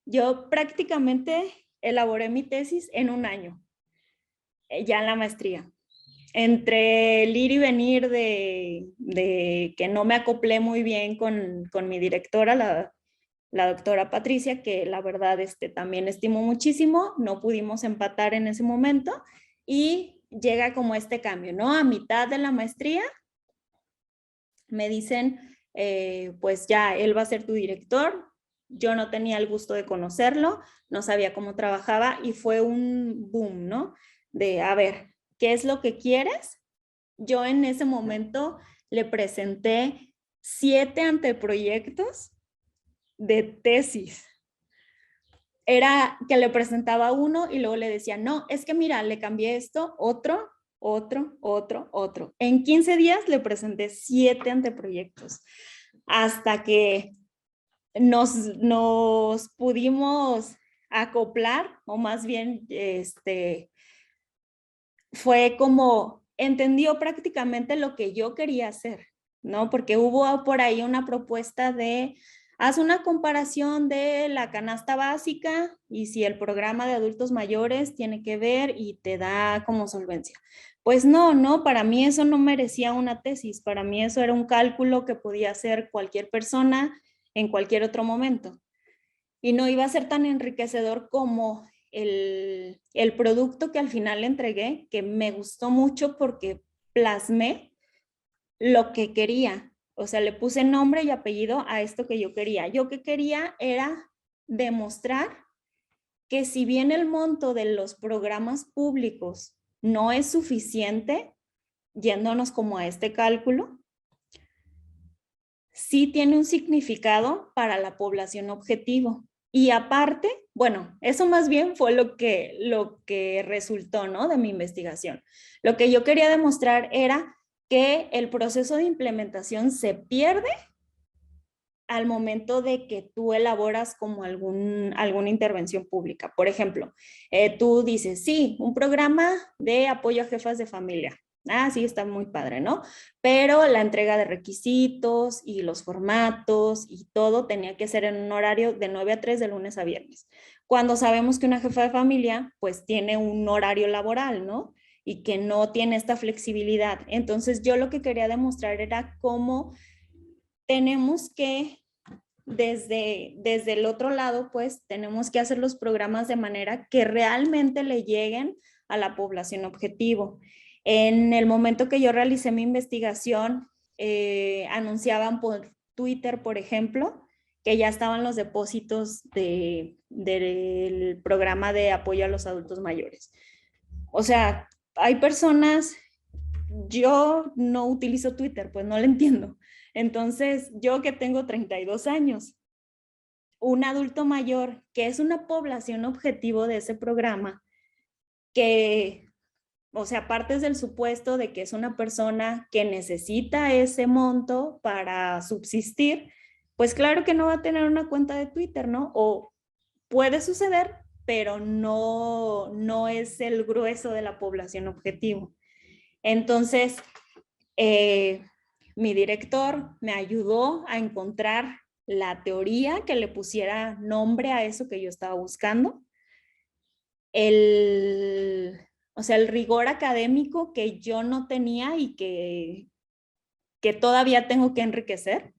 Yo prácticamente elaboré mi tesis en un año, ya en la maestría. Entre el ir y venir de que no me acoplé muy bien con mi directora, la doctora Patricia, que la verdad también estimo muchísimo, no pudimos empatar en ese momento y llega como este cambio, ¿no? A mitad de la maestría me dicen, pues ya él va a ser tu director. Yo no tenía el gusto de conocerlo, no sabía cómo trabajaba y fue un boom, ¿no? De, a ver, ¿qué es lo que quieres? Yo en ese momento le presenté 7 anteproyectos de tesis. Era que le presentaba uno y luego le decía, no, es que mira, le cambié esto, otro. En 15 días le presenté 7 anteproyectos hasta que nos pudimos acoplar, o más bien fue como entendió prácticamente lo que yo quería hacer, ¿no? Porque hubo por ahí una propuesta de haz una comparación de la canasta básica y si el programa de adultos mayores tiene que ver y te da como solvencia. Pues no, para mí eso no merecía una tesis, para mí eso era un cálculo que podía hacer cualquier persona en cualquier otro momento. Y no iba a ser tan enriquecedor como el producto que al final le entregué, que me gustó mucho porque plasmé lo que quería. O sea, le puse nombre y apellido a esto que yo quería. Yo que quería era demostrar que si bien el monto de los programas públicos no es suficiente, yéndonos como a este cálculo, sí tiene un significado para la población objetivo. Y aparte, bueno, eso más bien fue lo que resultó, ¿no?, de mi investigación. Lo que yo quería demostrar era que el proceso de implementación se pierde al momento de que tú elaboras como alguna intervención pública. Por ejemplo, tú dices, sí, un programa de apoyo a jefas de familia. Ah, sí, está muy padre, ¿no? Pero la entrega de requisitos y los formatos y todo tenía que ser en un horario de 9 a 3 de lunes a viernes. Cuando sabemos que una jefa de familia pues tiene un horario laboral, ¿no? Y que no tiene esta flexibilidad. Entonces yo lo que quería demostrar era cómo tenemos que, desde el otro lado, pues tenemos que hacer los programas de manera que realmente le lleguen a la población objetivo. En el momento que yo realicé mi investigación, anunciaban por Twitter, por ejemplo, que ya estaban los depósitos del programa de apoyo a los adultos mayores. O sea, hay personas, yo no utilizo Twitter, pues no lo entiendo. Entonces, yo que tengo 32 años, un adulto mayor, que es una población objetivo de ese programa, que, o sea, partes del supuesto de que es una persona que necesita ese monto para subsistir, pues claro que no va a tener una cuenta de Twitter, ¿no? O puede suceder, pero no es el grueso de la población objetivo. Entonces, mi director me ayudó a encontrar la teoría que le pusiera nombre a eso que yo estaba buscando. O sea, el rigor académico que yo no tenía y que todavía tengo que enriquecer.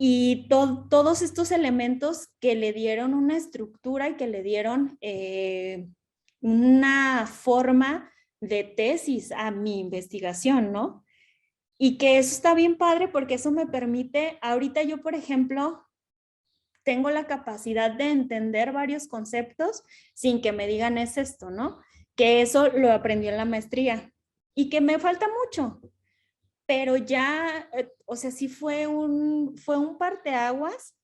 Y todos estos elementos que le dieron una estructura y que le dieron una forma de tesis a mi investigación, ¿no? Y que eso está bien padre porque eso me permite, ahorita yo, por ejemplo, tengo la capacidad de entender varios conceptos sin que me digan es esto, ¿no? Que eso lo aprendí en la maestría y que me falta mucho, pero ya, o sea, sí fue un parteaguas,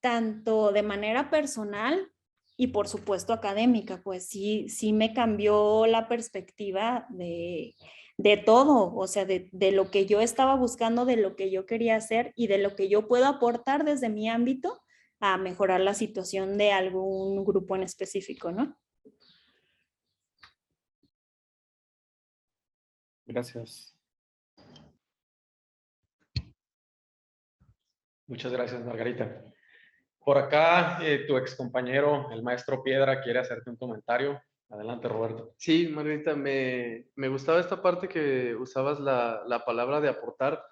tanto de manera personal y por supuesto académica, pues sí me cambió la perspectiva de todo, o sea, de lo que yo estaba buscando, de lo que yo quería hacer y de lo que yo puedo aportar desde mi ámbito a mejorar la situación de algún grupo en específico, ¿no? Gracias. Muchas gracias, Margarita. Por acá, tu excompañero, el maestro Piedra, quiere hacerte un comentario. Adelante, Roberto. Sí, Margarita, me gustaba esta parte que usabas la palabra de aportar,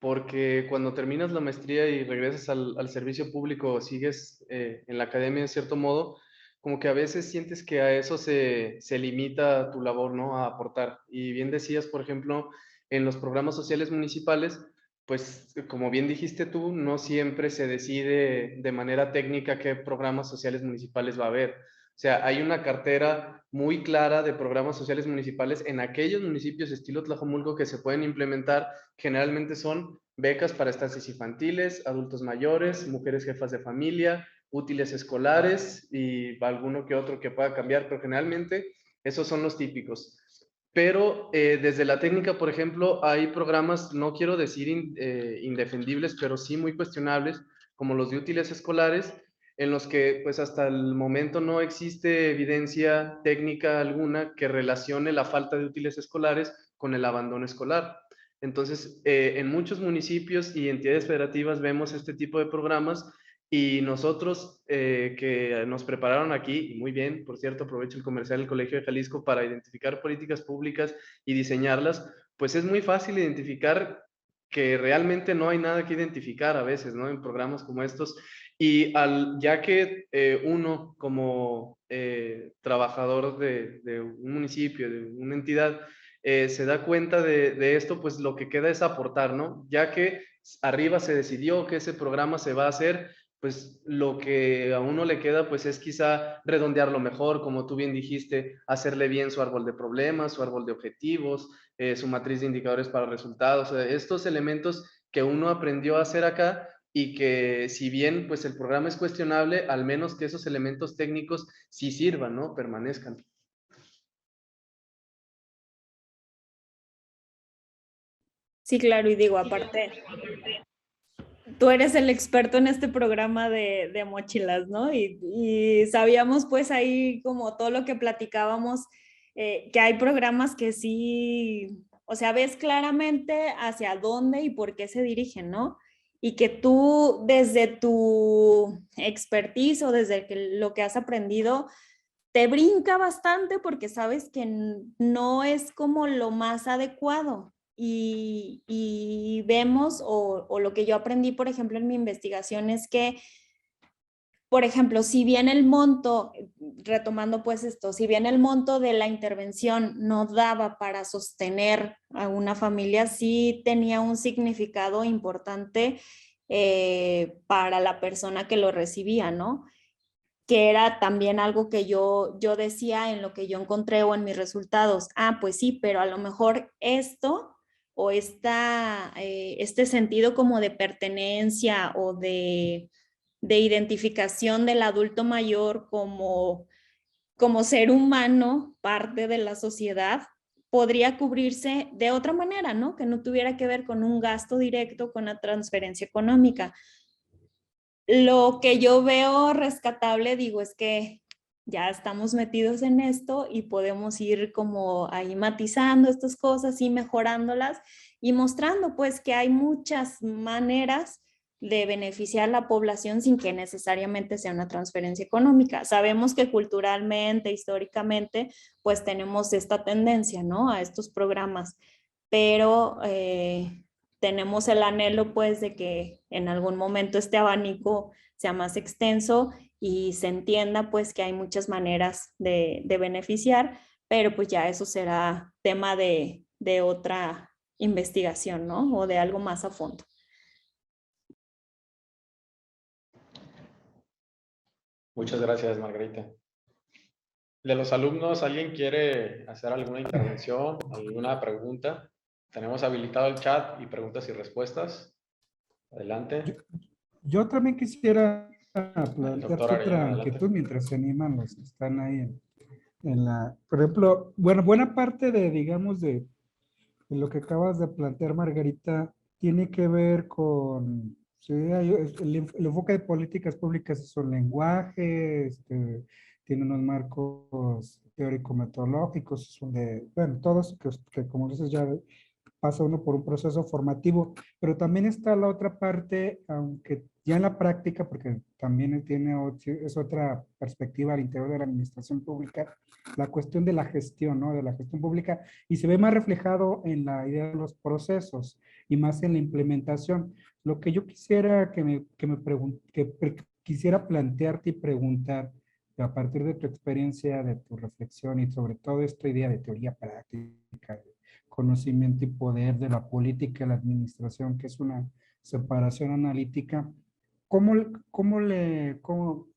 porque cuando terminas la maestría y regresas al servicio público, sigues en la academia en cierto modo, como que a veces sientes que a eso se limita tu labor, ¿no? A aportar. Y bien decías, por ejemplo, en los programas sociales municipales, pues como bien dijiste tú, no siempre se decide de manera técnica qué programas sociales municipales va a haber. O sea, hay una cartera muy clara de programas sociales municipales en aquellos municipios estilo Tlajomulco que se pueden implementar. Generalmente son becas para estancias infantiles, adultos mayores, mujeres jefas de familia, útiles escolares y alguno que otro que pueda cambiar, pero generalmente esos son los típicos. Pero desde la técnica, por ejemplo, hay programas, no quiero decir indefendibles, pero sí muy cuestionables, como los de útiles escolares, en los que pues hasta el momento no existe evidencia técnica alguna que relacione la falta de útiles escolares con el abandono escolar. Entonces, en muchos municipios y entidades federativas vemos este tipo de programas y nosotros que nos prepararon aquí, y muy bien, por cierto, aprovecho el comercial del Colegio de Jalisco para identificar políticas públicas y diseñarlas, pues es muy fácil identificar que realmente no hay nada que identificar a veces, ¿no? En programas como estos. Y ya que uno como trabajador de un municipio, de una entidad, se da cuenta de esto, pues lo que queda es aportar, ¿no? Ya que arriba se decidió que ese programa se va a hacer, pues lo que a uno le queda pues es quizá redondearlo mejor, como tú bien dijiste, hacerle bien su árbol de problemas, su árbol de objetivos, su matriz de indicadores para resultados, estos elementos que uno aprendió a hacer acá y que si bien pues el programa es cuestionable, al menos que esos elementos técnicos sí sirvan, ¿no? Permanezcan. Sí, claro, y digo, aparte, tú eres el experto en este programa de mochilas, ¿no? Y sabíamos pues ahí como todo lo que platicábamos, que hay programas que sí, o sea, ves claramente hacia dónde y por qué se dirigen, ¿no? Y que tú desde tu expertise o desde lo que has aprendido, te brinca bastante porque sabes que no es como lo más adecuado. Y vemos, o lo que yo aprendí, por ejemplo, en mi investigación es que, por ejemplo, si bien el monto, retomando pues esto, si bien el monto de la intervención no daba para sostener a una familia, sí tenía un significado importante para la persona que lo recibía, ¿no? Que era también algo que yo decía en lo que yo encontré o en mis resultados. Ah, pues sí, pero a lo mejor esto o este sentido como de pertenencia o de identificación del adulto mayor como ser humano, parte de la sociedad, podría cubrirse de otra manera, ¿no? Que no tuviera que ver con un gasto directo, con una transferencia económica. Lo que yo veo rescatable, digo, es que ya estamos metidos en esto y podemos ir como ahí matizando estas cosas y mejorándolas y mostrando pues que hay muchas maneras de beneficiar a la población sin que necesariamente sea una transferencia económica. Sabemos que culturalmente, históricamente, pues tenemos esta tendencia, ¿no? A estos programas, pero tenemos el anhelo pues de que en algún momento este abanico sea más extenso y se entienda pues que hay muchas maneras de beneficiar, pero pues ya eso será tema de otra investigación, ¿no? O de algo más a fondo. Muchas gracias, Margarita. De los alumnos, ¿alguien quiere hacer alguna intervención, alguna pregunta? Tenemos habilitado el chat y preguntas y respuestas. Yo, Adelante. yo también quisiera El doctor plantearte Arellano, otra adelante. inquietud mientras se animan los que están ahí en la, por ejemplo, bueno, buena parte de, digamos, de lo que acabas de plantear, Margarita, tiene que ver con, sí, el enfoque de políticas públicas es un lenguaje, tiene unos marcos teórico-metodológicos, son de, bueno, todos que como dices ya pasa uno por un proceso formativo, pero también está la otra parte, aunque ya en la práctica, porque también es otra perspectiva al interior de la administración pública, la cuestión de la gestión, ¿no? De la gestión pública, y se ve más reflejado en la idea de los procesos y más en la implementación. Lo que yo quisiera quisiera plantearte y preguntar, a partir de tu experiencia, de tu reflexión y sobre todo esta idea de teoría práctica, conocimiento y poder de la política y la administración, que es una separación analítica.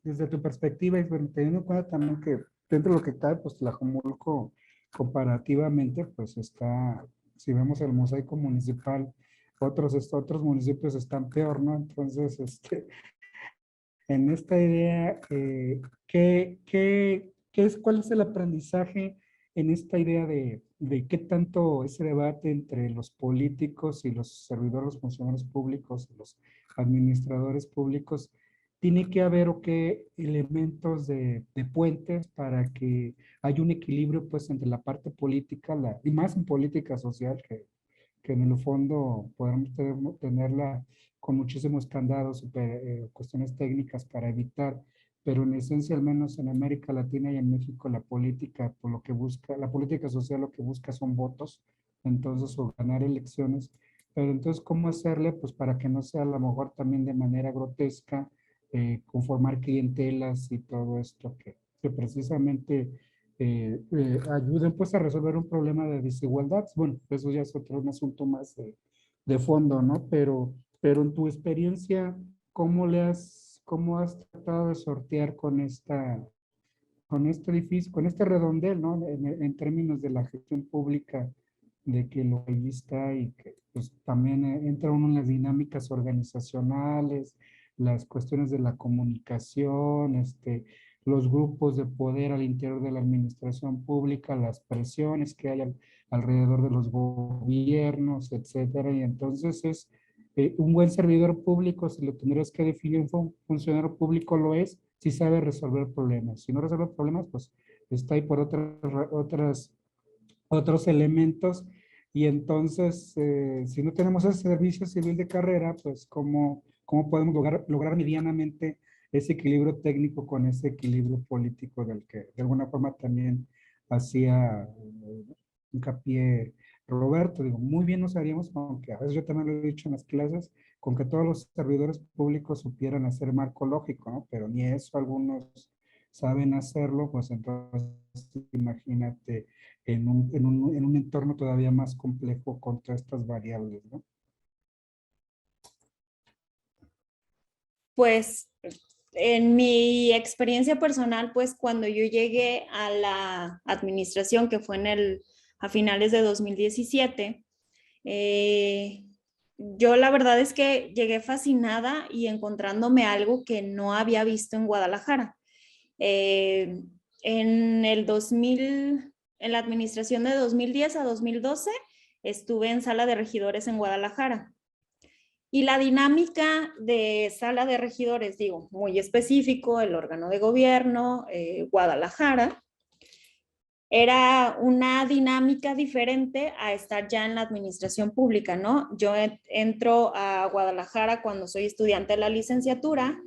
Desde tu perspectiva, y bueno, teniendo en cuenta también que dentro de lo que cae, pues Tlajomulco comparativamente, pues está, si vemos el mosaico municipal, otros municipios están peor, ¿no? Entonces, en esta idea, ¿cuál es el aprendizaje en esta idea de qué tanto ese debate entre los políticos y los servidores, los funcionarios públicos y los administradores públicos, tiene que haber o qué elementos de puentes para que haya un equilibrio pues entre la parte política y más en política social que en el fondo podemos tenerla con muchísimos candados, cuestiones técnicas para evitar, pero en esencia, al menos en América Latina y en México, la política, por lo que busca, la política social lo que busca son votos, entonces, o ganar elecciones, pero entonces, ¿cómo hacerle? Pues para que no sea a lo mejor también de manera grotesca, conformar clientelas y todo esto que precisamente ayuden pues a resolver un problema de desigualdad. Bueno, eso ya es un asunto más de fondo, ¿no? Pero en tu experiencia, cómo has tratado de sortear con este difícil, con este redondel, ¿no? En términos de la gestión pública, de que lo ahí está y que pues también entra uno en las dinámicas organizacionales, las cuestiones de la comunicación, los grupos de poder al interior de la administración pública, las presiones que hay alrededor de los gobiernos, etcétera. Y entonces es un buen servidor público, si lo tendrías que definir, un funcionario público lo es, si sabe resolver problemas. Si no resuelve problemas, pues está ahí por otros elementos. Y entonces, si no tenemos ese servicio civil de carrera, pues ¿cómo podemos lograr medianamente ese equilibrio técnico con ese equilibrio político del que de alguna forma también hacía hincapié Roberto? Digo, muy bien nos haríamos, aunque a veces yo también lo he dicho en las clases, con que todos los servidores públicos supieran hacer marco lógico, ¿no? Pero ni eso algunos saben hacerlo, pues entonces imagínate en un entorno todavía más complejo con todas estas variables, ¿no? Pues en mi experiencia personal, pues cuando yo llegué a la administración, que fue a finales de 2017, yo la verdad es que llegué fascinada y encontrándome algo que no había visto en Guadalajara. En en la administración de 2010 a 2012, estuve en sala de regidores en Guadalajara. Y la dinámica de sala de regidores, digo, muy específico, el órgano de gobierno, Guadalajara, era una dinámica diferente a estar ya en la administración pública, ¿no? Yo entro a Guadalajara cuando soy estudiante de la licenciatura,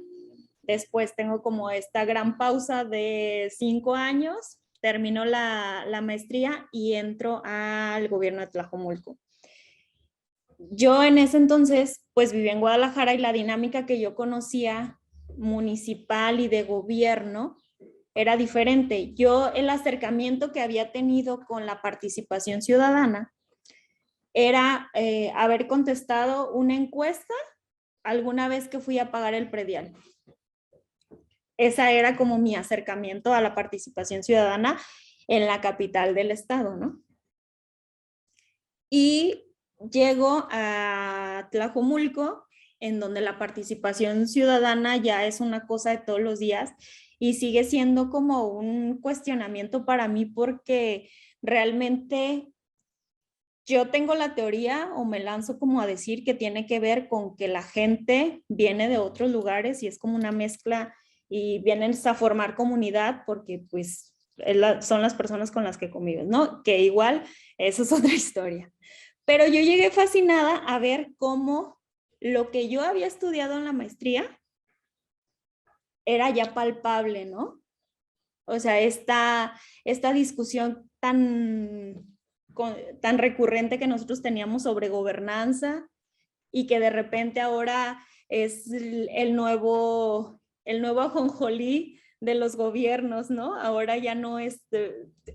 después tengo como esta gran pausa de 5 años, termino la maestría y entro al gobierno de Tlajomulco. Yo en ese entonces pues vivía en Guadalajara y la dinámica que yo conocía municipal y de gobierno era diferente. Yo el acercamiento que había tenido con la participación ciudadana era haber contestado una encuesta alguna vez que fui a pagar el predial. Esa era como mi acercamiento a la participación ciudadana en la capital del estado, ¿no? Y llego a Tlajomulco, en donde la participación ciudadana ya es una cosa de todos los días y sigue siendo como un cuestionamiento para mí porque realmente yo tengo la teoría o me lanzo como a decir que tiene que ver con que la gente viene de otros lugares y es como una mezcla y vienen a formar comunidad porque pues son las personas con las que convives, ¿no? Que igual, eso es otra historia. Pero yo llegué fascinada a ver cómo lo que yo había estudiado en la maestría era ya palpable, ¿no? O sea, esta discusión tan recurrente que nosotros teníamos sobre gobernanza y que de repente ahora es el nuevo ajonjolí de los gobiernos, ¿no? Ahora ya no es,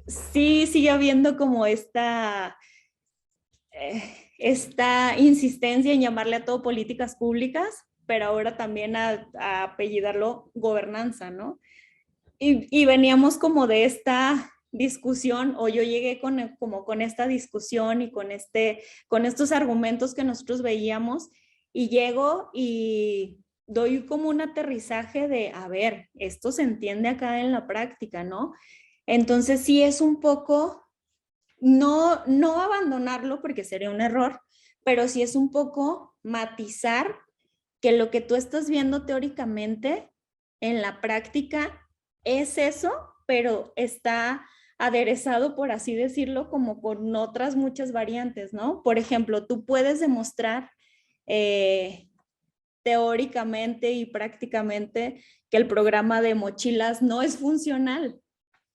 sí sigue habiendo como esta insistencia en llamarle a todo políticas públicas, pero ahora también a apellidarlo gobernanza, ¿no? Y veníamos como de esta discusión, o yo llegué como con esta discusión y con estos argumentos que nosotros veíamos, y llego y doy como un aterrizaje de, a ver, esto se entiende acá en la práctica, ¿no? Entonces sí es un poco, no abandonarlo porque sería un error, pero sí es un poco matizar que lo que tú estás viendo teóricamente en la práctica es eso, pero está aderezado, por así decirlo, como con otras muchas variantes, ¿no? Por ejemplo, tú puedes demostrar teóricamente y prácticamente que el programa de mochilas no es funcional,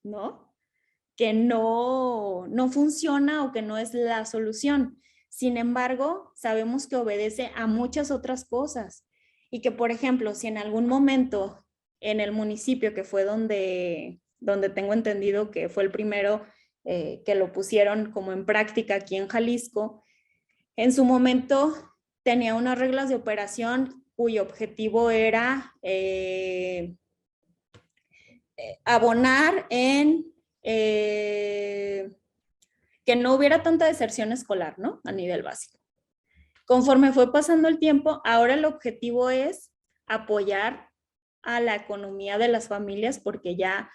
¿no? Que no funciona o que no es la solución. Sin embargo, sabemos que obedece a muchas otras cosas y que, por ejemplo, si en algún momento en el municipio, que fue donde tengo entendido que fue el primero que lo pusieron como en práctica aquí en Jalisco, en su momento tenía unas reglas de operación cuyo objetivo era abonar que no hubiera tanta deserción escolar, ¿no? A nivel básico. Conforme fue pasando el tiempo, ahora el objetivo es apoyar a la economía de las familias, porque ya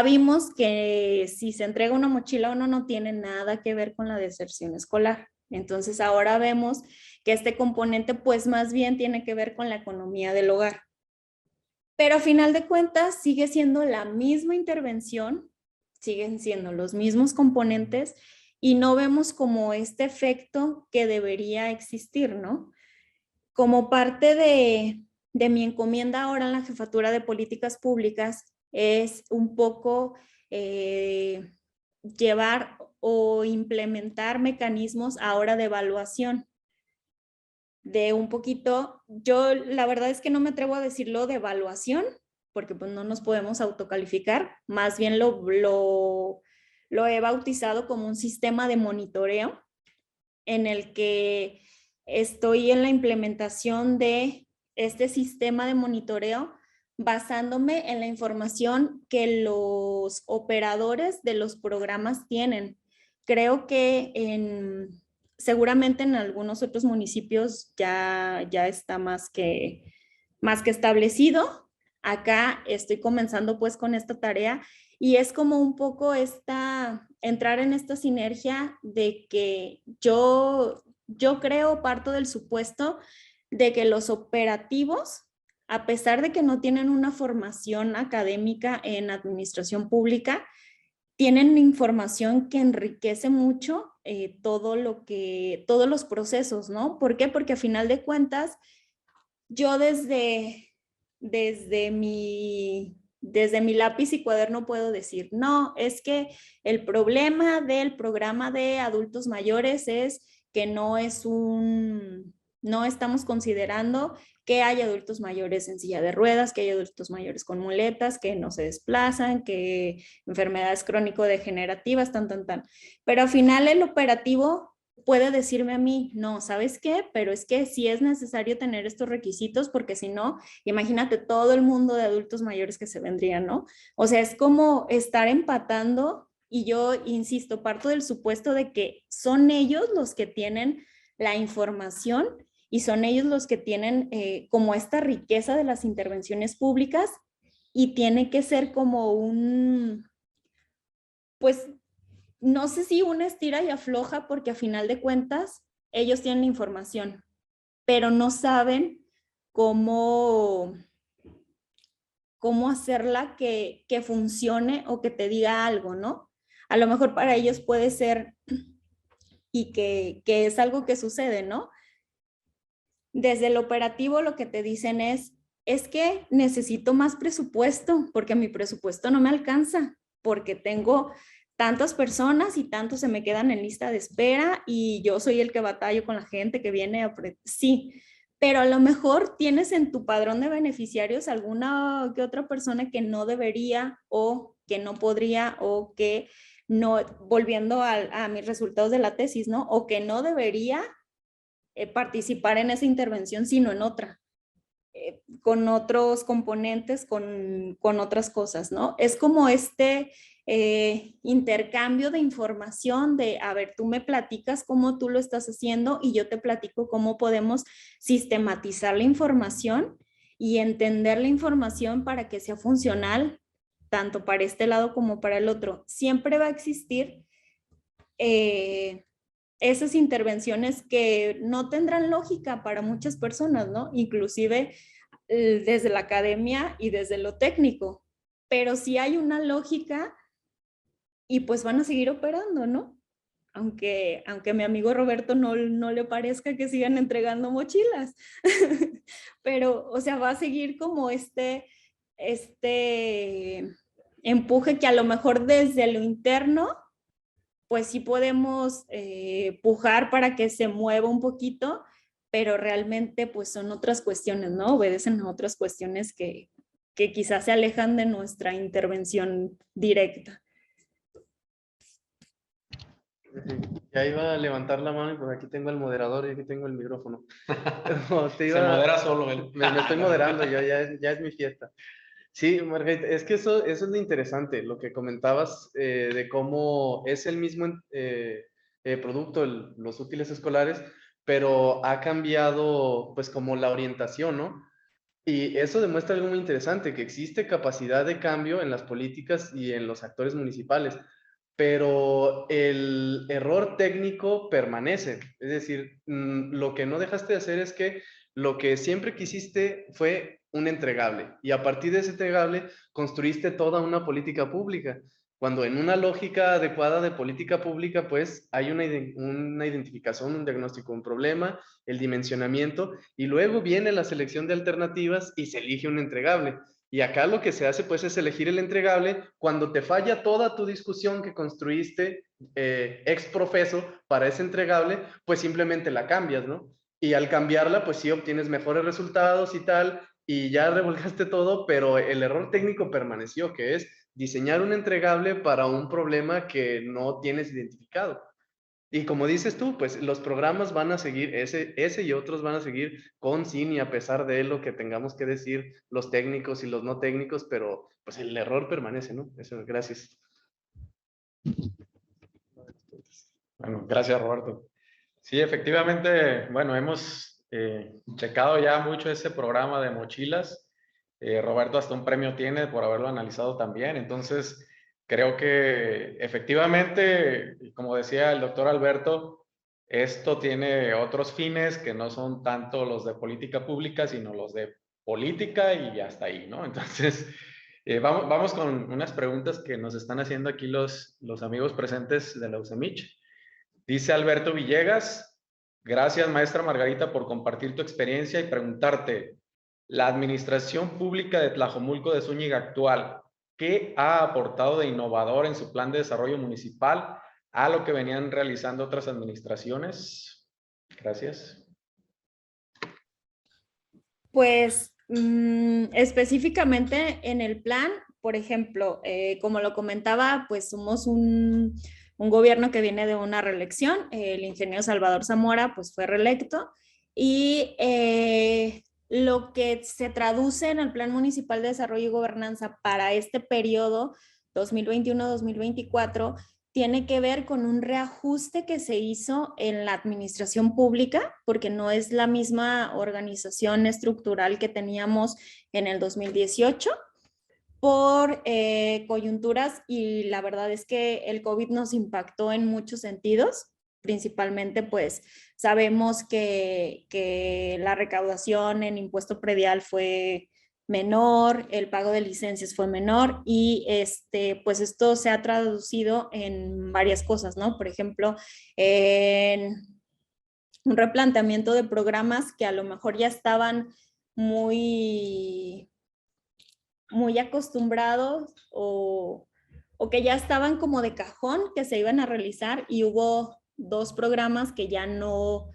vimos que si se entrega una mochila o no tiene nada que ver con la deserción escolar. Entonces ahora vemos que este componente pues más bien tiene que ver con la economía del hogar. Pero a final de cuentas sigue siendo la misma intervención, siguen siendo los mismos componentes y no vemos como este efecto que debería existir, ¿no? Como parte de mi encomienda ahora en la Jefatura de Políticas Públicas es un poco llevar o implementar mecanismos ahora de evaluación. De un poquito, yo la verdad es que no me atrevo a decirlo de evaluación, porque pues no nos podemos autocalificar, más bien lo he bautizado como un sistema de monitoreo en el que estoy en la implementación de este sistema de monitoreo basándome en la información que los operadores de los programas tienen. Creo que seguramente en algunos otros municipios ya está más que establecido. Acá estoy comenzando pues con esta tarea y es como un poco entrar en esta sinergia de que yo creo, parto del supuesto de que los operativos, a pesar de que no tienen una formación académica en administración pública, tienen información que enriquece mucho todos los procesos, ¿no? ¿Por qué? Porque a final de cuentas, yo desde mi lápiz y cuaderno puedo decir, no, es que el problema del programa de adultos mayores es que no estamos considerando que hay adultos mayores en silla de ruedas, que hay adultos mayores con muletas, que no se desplazan, que enfermedades crónico-degenerativas, tan. Pero al final el operativo puede decirme a mí, no, ¿sabes qué? Pero es que sí es necesario tener estos requisitos porque si no, imagínate todo el mundo de adultos mayores que se vendrían, ¿no? O sea, es como estar empatando y yo insisto, parto del supuesto de que son ellos los que tienen la información y son ellos los que tienen como esta riqueza de las intervenciones públicas y tiene que ser como pues, no sé si una estira y afloja porque a final de cuentas ellos tienen la información, pero no saben cómo hacerla que funcione o que te diga algo, ¿no? A lo mejor para ellos puede ser y que es algo que sucede, ¿no? Desde el operativo lo que te dicen es que necesito más presupuesto porque mi presupuesto no me alcanza, porque tengo tantas personas y tantos se me quedan en lista de espera y yo soy el que batallo con la gente que viene a... Sí, pero a lo mejor tienes en tu padrón de beneficiarios alguna que otra persona que no debería o que no podría o que no, volviendo a mis resultados de la tesis, ¿no? O que no debería participar en esa intervención, sino en otra, con otros componentes, con otras cosas, ¿no? Es como intercambio de información de, a ver, tú me platicas cómo tú lo estás haciendo y yo te platico cómo podemos sistematizar la información y entender la información para que sea funcional, tanto para este lado como para el otro. Siempre va a existir esas intervenciones que no tendrán lógica para muchas personas, ¿no? Inclusive desde la academia y desde lo técnico, pero sí hay una lógica y pues van a seguir operando, ¿no? Aunque a mi amigo Roberto no le parezca que sigan entregando mochilas, pero, o sea, va a seguir como este empuje que a lo mejor desde lo interno pues sí podemos pujar para que se mueva un poquito, pero realmente pues son otras cuestiones, ¿no? Obedecen a otras cuestiones que quizás se alejan de nuestra intervención directa. Ya iba a levantar la mano y pues aquí tengo el moderador y aquí tengo el micrófono. Se modera solo él. Me estoy moderando, ya es mi fiesta. Sí, Margarita, es que eso es lo interesante, lo que comentabas de cómo es el mismo producto, los útiles escolares, pero ha cambiado pues como la orientación, ¿no? Y eso demuestra algo muy interesante, que existe capacidad de cambio en las políticas y en los actores municipales, pero el error técnico permanece. Es decir, lo que no dejaste de hacer es que lo que siempre quisiste fue un entregable y a partir de ese entregable construiste toda una política pública. Cuando en una lógica adecuada de política pública, pues hay una identificación, un diagnóstico, un problema, el dimensionamiento y luego viene la selección de alternativas y se elige un entregable. Y acá lo que se hace pues es elegir el entregable cuando te falla toda tu discusión que construiste ex profeso para ese entregable, pues simplemente la cambias, ¿no? Y al cambiarla pues sí obtienes mejores resultados y tal, y ya revolcaste todo, pero el error técnico permaneció, que es diseñar un entregable para un problema que no tienes identificado. Y como dices tú, pues los programas van a seguir, ese y otros van a seguir con, sin y a pesar de lo que tengamos que decir los técnicos y los no técnicos, pero pues el error permanece, ¿no? Eso, gracias. Bueno, gracias, Roberto. Sí, efectivamente, bueno, hemos checado ya mucho ese programa de mochilas. Roberto hasta un premio tiene por haberlo analizado también. Entonces, creo que efectivamente, como decía el doctor Alberto, esto tiene otros fines que no son tanto los de política pública, sino los de política y hasta ahí, ¿no? Entonces, vamos con unas preguntas que nos están haciendo aquí los amigos presentes de la UCEMICH. Dice Alberto Villegas, gracias maestra Margarita por compartir tu experiencia y preguntarte, la administración pública de Tlajomulco de Zúñiga actual, ¿qué ha aportado de innovador en su plan de desarrollo municipal a lo que venían realizando otras administraciones? Gracias. Pues específicamente en el plan, por ejemplo, como lo comentaba, pues somos un gobierno que viene de una reelección. El ingeniero Salvador Zamora pues fue reelecto y lo que se traduce en el Plan Municipal de Desarrollo y Gobernanza para este periodo 2021-2024 tiene que ver con un reajuste que se hizo en la administración pública, porque no es la misma organización estructural que teníamos en el 2018 por coyunturas, y la verdad es que el COVID nos impactó en muchos sentidos. Principalmente pues sabemos que la recaudación en impuesto predial fue menor, el pago de licencias fue menor y pues esto se ha traducido en varias cosas, ¿no? Por ejemplo, en un replanteamiento de programas que a lo mejor ya estaban muy acostumbrados o que ya estaban como de cajón que se iban a realizar, y hubo 2 programas que ya no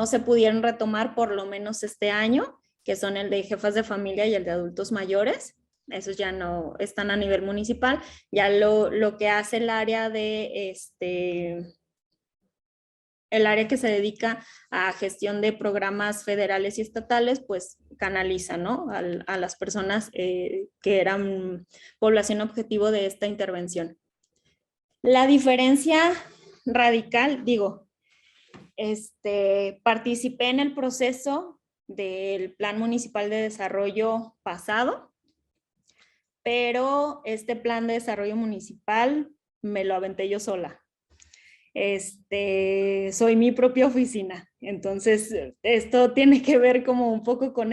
se pudieron retomar por lo menos este año, que son el de jefas de familia y el de adultos mayores. Esos ya no están a nivel municipal. Ya lo que hace el área de el área que se dedica a gestión de programas federales y estatales, pues canaliza, ¿no? A las personas que eran población objetivo de esta intervención. La diferencia radical, participé en el proceso del Plan Municipal de Desarrollo pasado, pero este plan de desarrollo municipal me lo aventé yo sola. Soy mi propia oficina. Entonces, esto tiene que ver como un poco con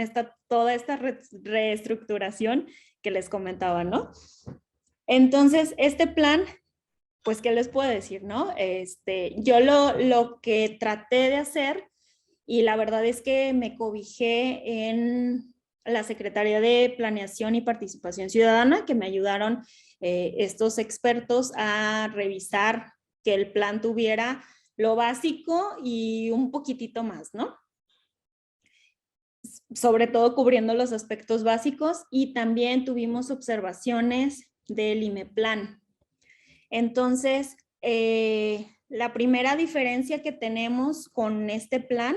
toda esta reestructuración que les comentaba, ¿no? Entonces, este plan, pues, ¿qué les puedo decir, no? Yo lo que traté de hacer, y la verdad es que me cobijé en la Secretaría de Planeación y Participación Ciudadana, que me ayudaron estos expertos a revisar que el plan tuviera lo básico y un poquitito más, ¿no? Sobre todo cubriendo los aspectos básicos, y también tuvimos observaciones del IMEPLAN. Entonces, la primera diferencia que tenemos con este plan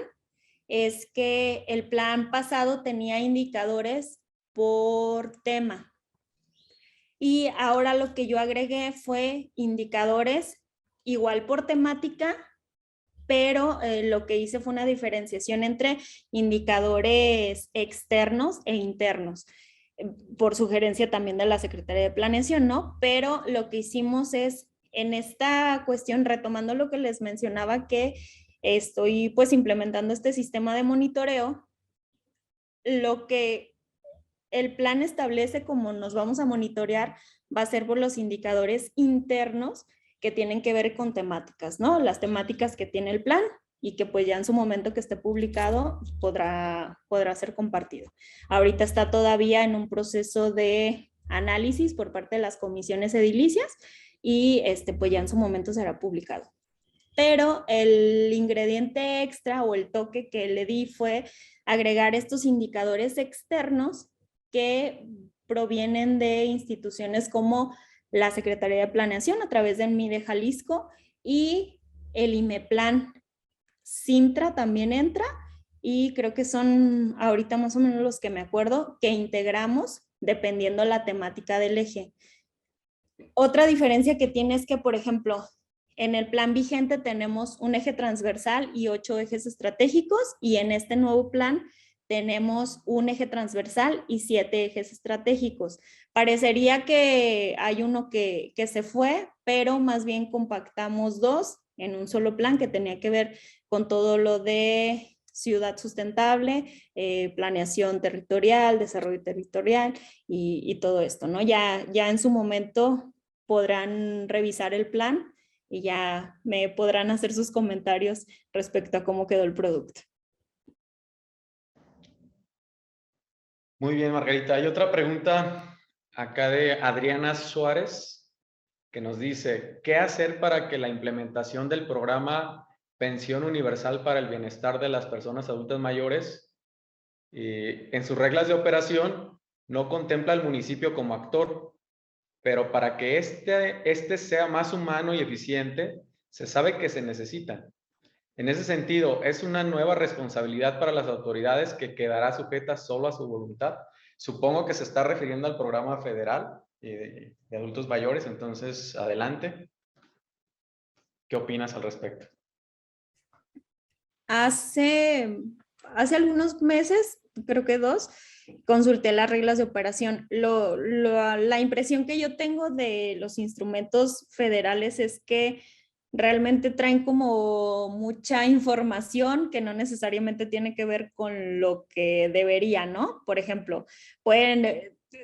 es que el plan pasado tenía indicadores por tema. Y ahora lo que yo agregué fue indicadores igual por temática, pero lo que hice fue una diferenciación entre indicadores externos e internos, por sugerencia también de la Secretaría de Planeación, ¿no? Pero lo que hicimos es, en esta cuestión, retomando lo que les mencionaba, que estoy pues implementando este sistema de monitoreo, lo que el plan establece como nos vamos a monitorear va a ser por los indicadores internos que tienen que ver con temáticas, ¿no? Las temáticas que tiene el plan y que pues ya en su momento que esté publicado podrá ser compartido. Ahorita está todavía en un proceso de análisis por parte de las comisiones edilicias y pues ya en su momento será publicado. Pero el ingrediente extra o el toque que le di fue agregar estos indicadores externos que provienen de instituciones como la Secretaría de Planeación a través del MIDE Jalisco y el IMEPLAN. Sintra también entra y creo que son ahorita más o menos los que me acuerdo que integramos dependiendo la temática del eje. Otra diferencia que tiene es que, por ejemplo, en el plan vigente tenemos un eje transversal y 8 ejes estratégicos y en este nuevo plan tenemos un eje transversal y 7 ejes estratégicos. Parecería que hay uno que se fue, pero más bien compactamos 2 en un solo plan que tenía que ver con todo lo de ciudad sustentable, planeación territorial, desarrollo territorial y todo esto, ¿no? Ya en su momento podrán revisar el plan y ya me podrán hacer sus comentarios respecto a cómo quedó el producto. Muy bien, Margarita. Hay otra pregunta acá de Adriana Suárez que nos dice, ¿qué hacer para que la implementación del programa Pensión Universal para el Bienestar de las Personas Adultas Mayores en sus reglas de operación no contempla al municipio como actor? Pero para que este sea más humano y eficiente, se sabe que se necesita. En ese sentido, es una nueva responsabilidad para las autoridades que quedará sujeta solo a su voluntad. Supongo que se está refiriendo al programa federal de adultos mayores, entonces adelante. ¿Qué opinas al respecto? Hace algunos meses, creo que 2, consulté las reglas de operación. La impresión que yo tengo de los instrumentos federales es que realmente traen como mucha información que no necesariamente tiene que ver con lo que debería, ¿no? Por ejemplo,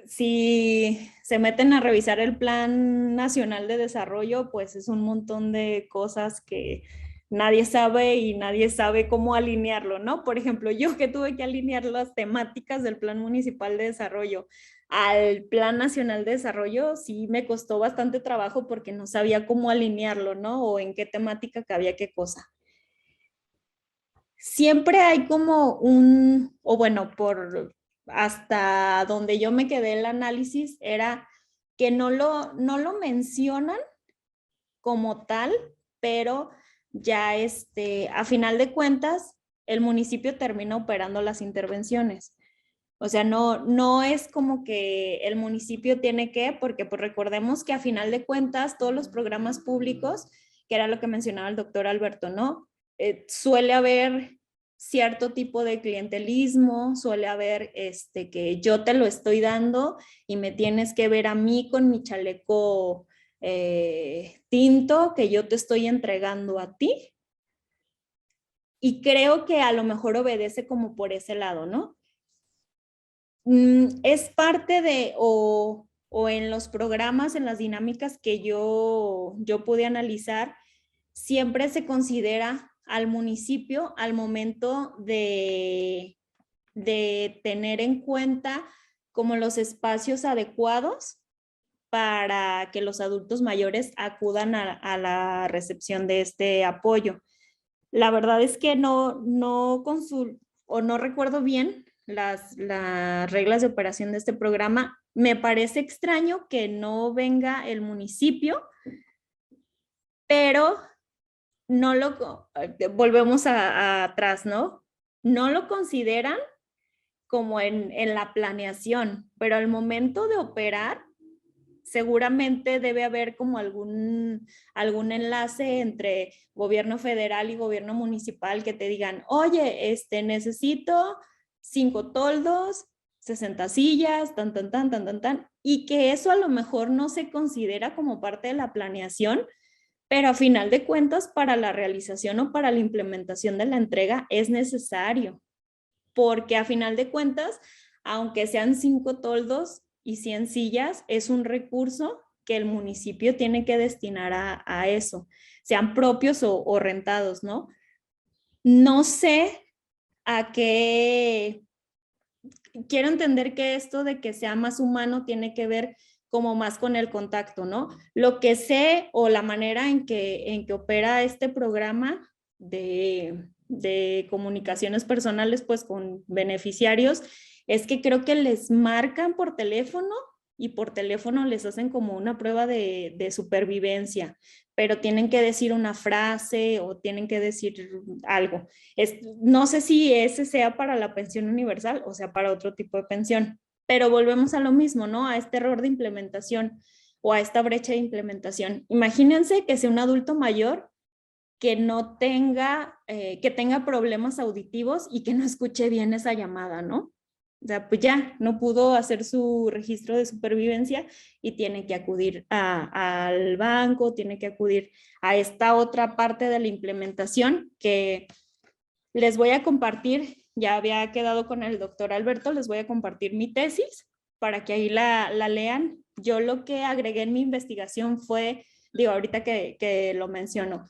si se meten a revisar el Plan Nacional de Desarrollo, pues es un montón de cosas que nadie sabe y nadie sabe cómo alinearlo, ¿no? Por ejemplo, yo que tuve que alinear las temáticas del Plan Municipal de Desarrollo al Plan Nacional de Desarrollo, sí me costó bastante trabajo porque no sabía cómo alinearlo, ¿no? O en qué temática cabía qué cosa. Siempre hay como hasta donde yo me quedé el análisis era que no lo mencionan como tal, pero ya a final de cuentas, el municipio termina operando las intervenciones. O sea, no es como que el municipio tiene que, porque pues recordemos que a final de cuentas todos los programas públicos, que era lo que mencionaba el doctor Alberto, ¿no? Suele haber cierto tipo de clientelismo, suele haber que yo te lo estoy dando y me tienes que ver a mí con mi chaleco tinto que yo te estoy entregando a ti. Y creo que a lo mejor obedece como por ese lado, ¿no? Es parte de, o en los programas, en las dinámicas que yo pude analizar, siempre se considera al municipio al momento de tener en cuenta como los espacios adecuados para que los adultos mayores acudan a la recepción de este apoyo. La verdad es que no recuerdo bien las reglas de operación de este programa. Me parece extraño que no venga el municipio, pero volvemos atrás, ¿no? No lo consideran como en la planeación, pero al momento de operar, seguramente debe haber como algún enlace entre gobierno federal y gobierno municipal que te digan, oye, necesito 5 toldos, 60 sillas, tan, y que eso a lo mejor no se considera como parte de la planeación, pero a final de cuentas para la realización o para la implementación de la entrega es necesario, porque a final de cuentas, aunque sean 5 toldos y 100 sillas, es un recurso que el municipio tiene que destinar a eso, sean propios o rentados, ¿no? No sé a qué, quiero entender que esto de que sea más humano tiene que ver como más con el contacto, ¿no? Lo que sé o la manera en que opera este programa de comunicaciones personales pues con beneficiarios es que creo que les marcan por teléfono y por teléfono les hacen como una prueba de supervivencia, pero tienen que decir una frase o tienen que decir algo. No sé si ese sea para la pensión universal o sea para otro tipo de pensión, pero volvemos a lo mismo, ¿no? A este error de implementación o a esta brecha de implementación. Imagínense que sea un adulto mayor que no tenga, que tenga problemas auditivos y que no escuche bien esa llamada, ¿no? O sea, pues ya no pudo hacer su registro de supervivencia y tiene que acudir al banco, tiene que acudir a esta otra parte de la implementación que les voy a compartir, ya había quedado con el doctor Alberto, les voy a compartir mi tesis para que ahí la lean. Yo lo que agregué en mi investigación fue, digo, ahorita que lo menciono,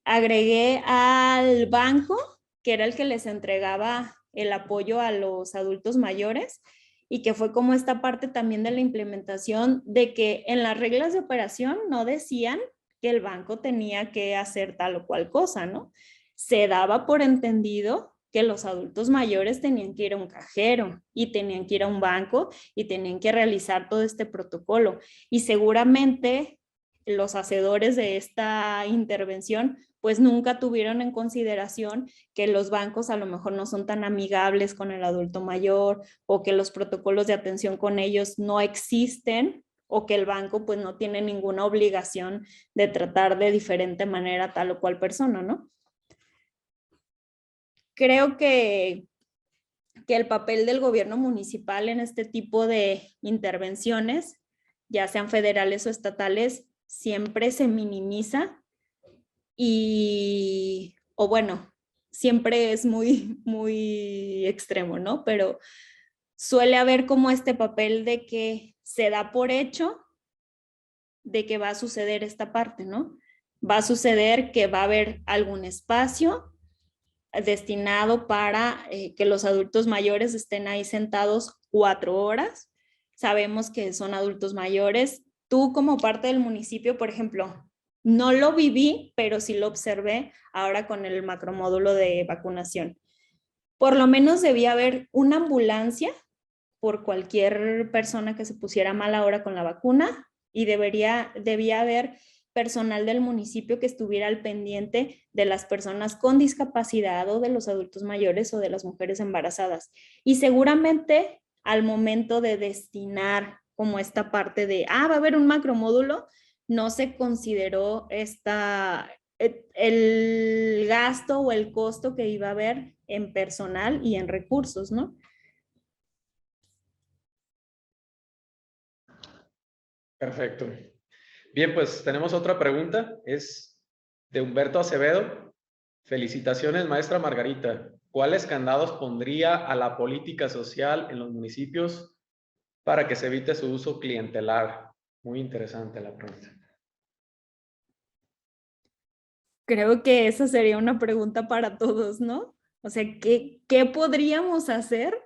agregué al banco, que era el que les entregaba el apoyo a los adultos mayores, y que fue como esta parte también de la implementación de que en las reglas de operación no decían que el banco tenía que hacer tal o cual cosa, ¿no? Se daba por entendido que los adultos mayores tenían que ir a un cajero y tenían que ir a un banco y tenían que realizar todo este protocolo. Y seguramente los hacedores de esta intervención pues nunca tuvieron en consideración que los bancos a lo mejor no son tan amigables con el adulto mayor o que los protocolos de atención con ellos no existen o que el banco pues no tiene ninguna obligación de tratar de diferente manera a tal o cual persona, ¿no? Creo que el papel del gobierno municipal en este tipo de intervenciones, ya sean federales o estatales, siempre se minimiza o bueno, siempre es muy extremo, ¿no? Pero suele haber como este papel de que se da por hecho de que va a suceder esta parte, ¿no? Va a suceder que va a haber algún espacio destinado para que los adultos mayores estén ahí sentados 4 horas. Sabemos que son adultos mayores. Tú como parte del municipio, por ejemplo, no lo viví, pero sí lo observé ahora con el macromódulo de vacunación. Por lo menos debía haber una ambulancia por cualquier persona que se pusiera mal ahora con la vacuna y debía haber personal del municipio que estuviera al pendiente de las personas con discapacidad o de los adultos mayores o de las mujeres embarazadas. Y seguramente al momento de destinar como esta parte de, va a haber un macromódulo, no se consideró el gasto o el costo que iba a haber en personal y en recursos, ¿no? Perfecto. Bien, pues tenemos otra pregunta. Es de Humberto Acevedo. Felicitaciones, maestra Margarita. ¿Cuáles candados pondría a la política social en los municipios para que se evite su uso clientelar? Muy interesante la pregunta. Creo que esa sería una pregunta para todos, ¿no? O sea, ¿qué podríamos hacer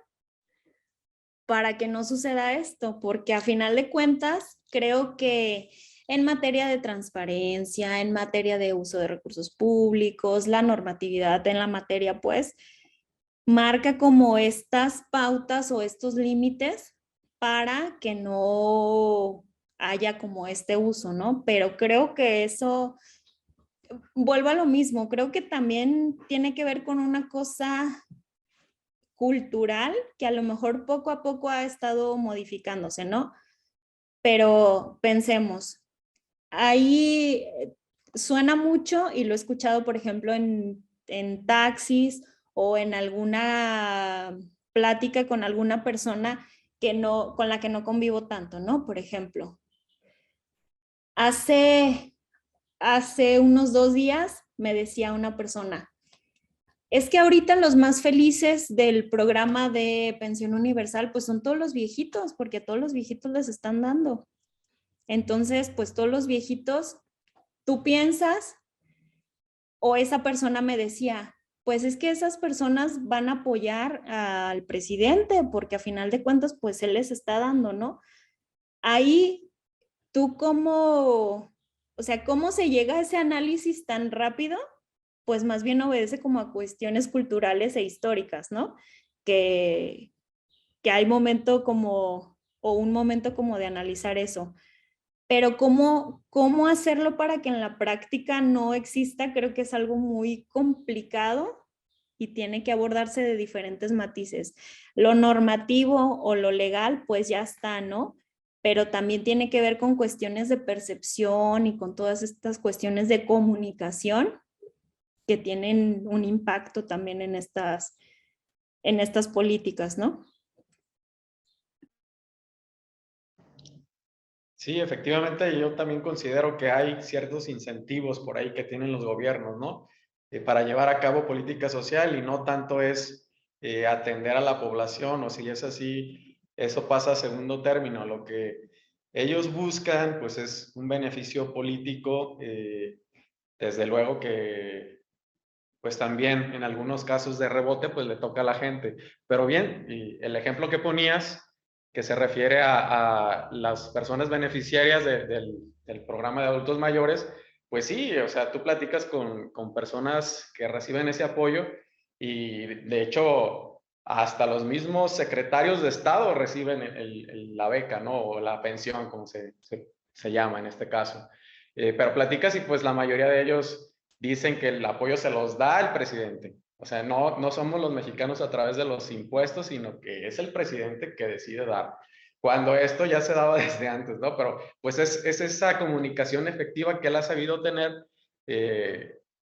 para que no suceda esto? Porque a final de cuentas, creo que en materia de transparencia, en materia de uso de recursos públicos, la normatividad en la materia, pues, marca como estas pautas o estos límites para que no haya como este uso, ¿no? Pero creo que eso, vuelvo a lo mismo, creo que también tiene que ver con una cosa cultural que a lo mejor poco a poco ha estado modificándose, ¿no? pero pensemos, ahí suena mucho y lo he escuchado, por ejemplo, en taxis o en alguna plática con alguna persona con la que no convivo tanto, ¿no? Por ejemplo, hace unos 2 días me decía una persona, es que ahorita los más felices del programa de pensión universal, pues son todos los viejitos, porque a todos los viejitos les están dando. Entonces, pues todos los viejitos, tú piensas, o esa persona me decía, pues es que esas personas van a apoyar al presidente, porque a final de cuentas, pues él les está dando, ¿no? Ahí, tú cómo, o sea, ¿cómo se llega a ese análisis tan rápido? Pues más bien obedece como a cuestiones culturales e históricas, ¿no? Que, que hay momento como, o un momento como de analizar eso. Pero cómo hacerlo para que en la práctica no exista, creo que es algo muy complicado y tiene que abordarse de diferentes matices. Lo normativo o lo legal, pues ya está, ¿no? Pero también tiene que ver con cuestiones de percepción y con todas estas cuestiones de comunicación que tienen un impacto también en estas políticas, ¿no? Sí, efectivamente, yo también considero que hay ciertos incentivos por ahí que tienen los gobiernos, ¿no? Para llevar a cabo política social y no tanto es atender a la población o si es así, eso pasa a segundo término. Lo que ellos buscan, pues es un beneficio político, desde luego que, pues también en algunos casos de rebote, pues le toca a la gente. Pero bien, y el ejemplo que ponías que se refiere a las personas beneficiarias del programa de adultos mayores, pues sí, o sea, tú platicas con personas que reciben ese apoyo y de hecho hasta los mismos secretarios de Estado reciben la beca, ¿no? O la pensión, como se llama en este caso. Pero platicas y pues la mayoría de ellos dicen que el apoyo se los da el presidente. O sea, no somos los mexicanos a través de los impuestos, sino que es el presidente que decide dar. Cuando esto ya se daba desde antes, ¿no? Pero pues es esa comunicación efectiva que él ha sabido tener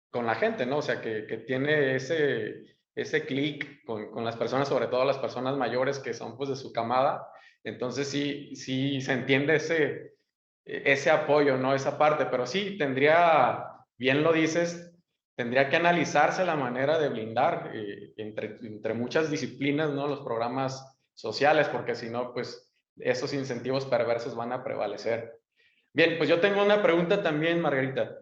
con la gente, ¿no? O sea, que tiene ese clic con las personas, sobre todo las personas mayores que son pues de su camada. Entonces sí se entiende ese apoyo, ¿no? Esa parte, pero sí tendría, bien lo dices, tendría que analizarse la manera de blindar entre muchas disciplinas, ¿no? Los programas sociales, porque si no, pues esos incentivos perversos van a prevalecer. Bien, pues yo tengo una pregunta también, Margarita.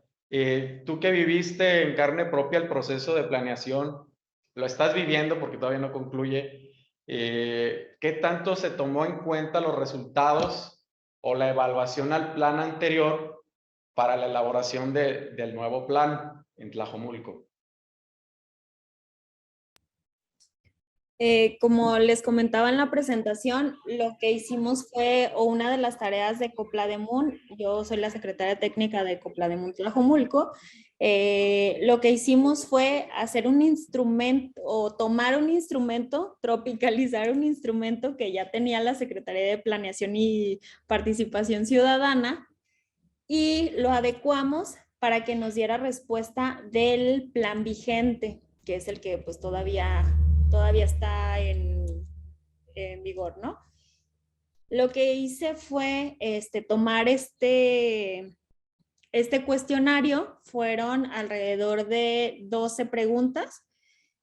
Tú que viviste en carne propia el proceso de planeación, lo estás viviendo porque todavía no concluye. ¿Qué tanto se tomó en cuenta los resultados o la evaluación al plan anterior para la elaboración del nuevo plan en Tlajomulco? Como les comentaba en la presentación, lo que hicimos fue, o una de las tareas de Coplademun, yo soy la secretaria técnica de Coplademun Tlajomulco, lo que hicimos fue hacer un instrumento, o tomar un instrumento, tropicalizar un instrumento que ya tenía la Secretaría de Planeación y Participación Ciudadana, y lo adecuamos para que nos diera respuesta del plan vigente, que es el que pues todavía está en vigor, ¿no? Lo que hice fue tomar este cuestionario, fueron alrededor de 12 preguntas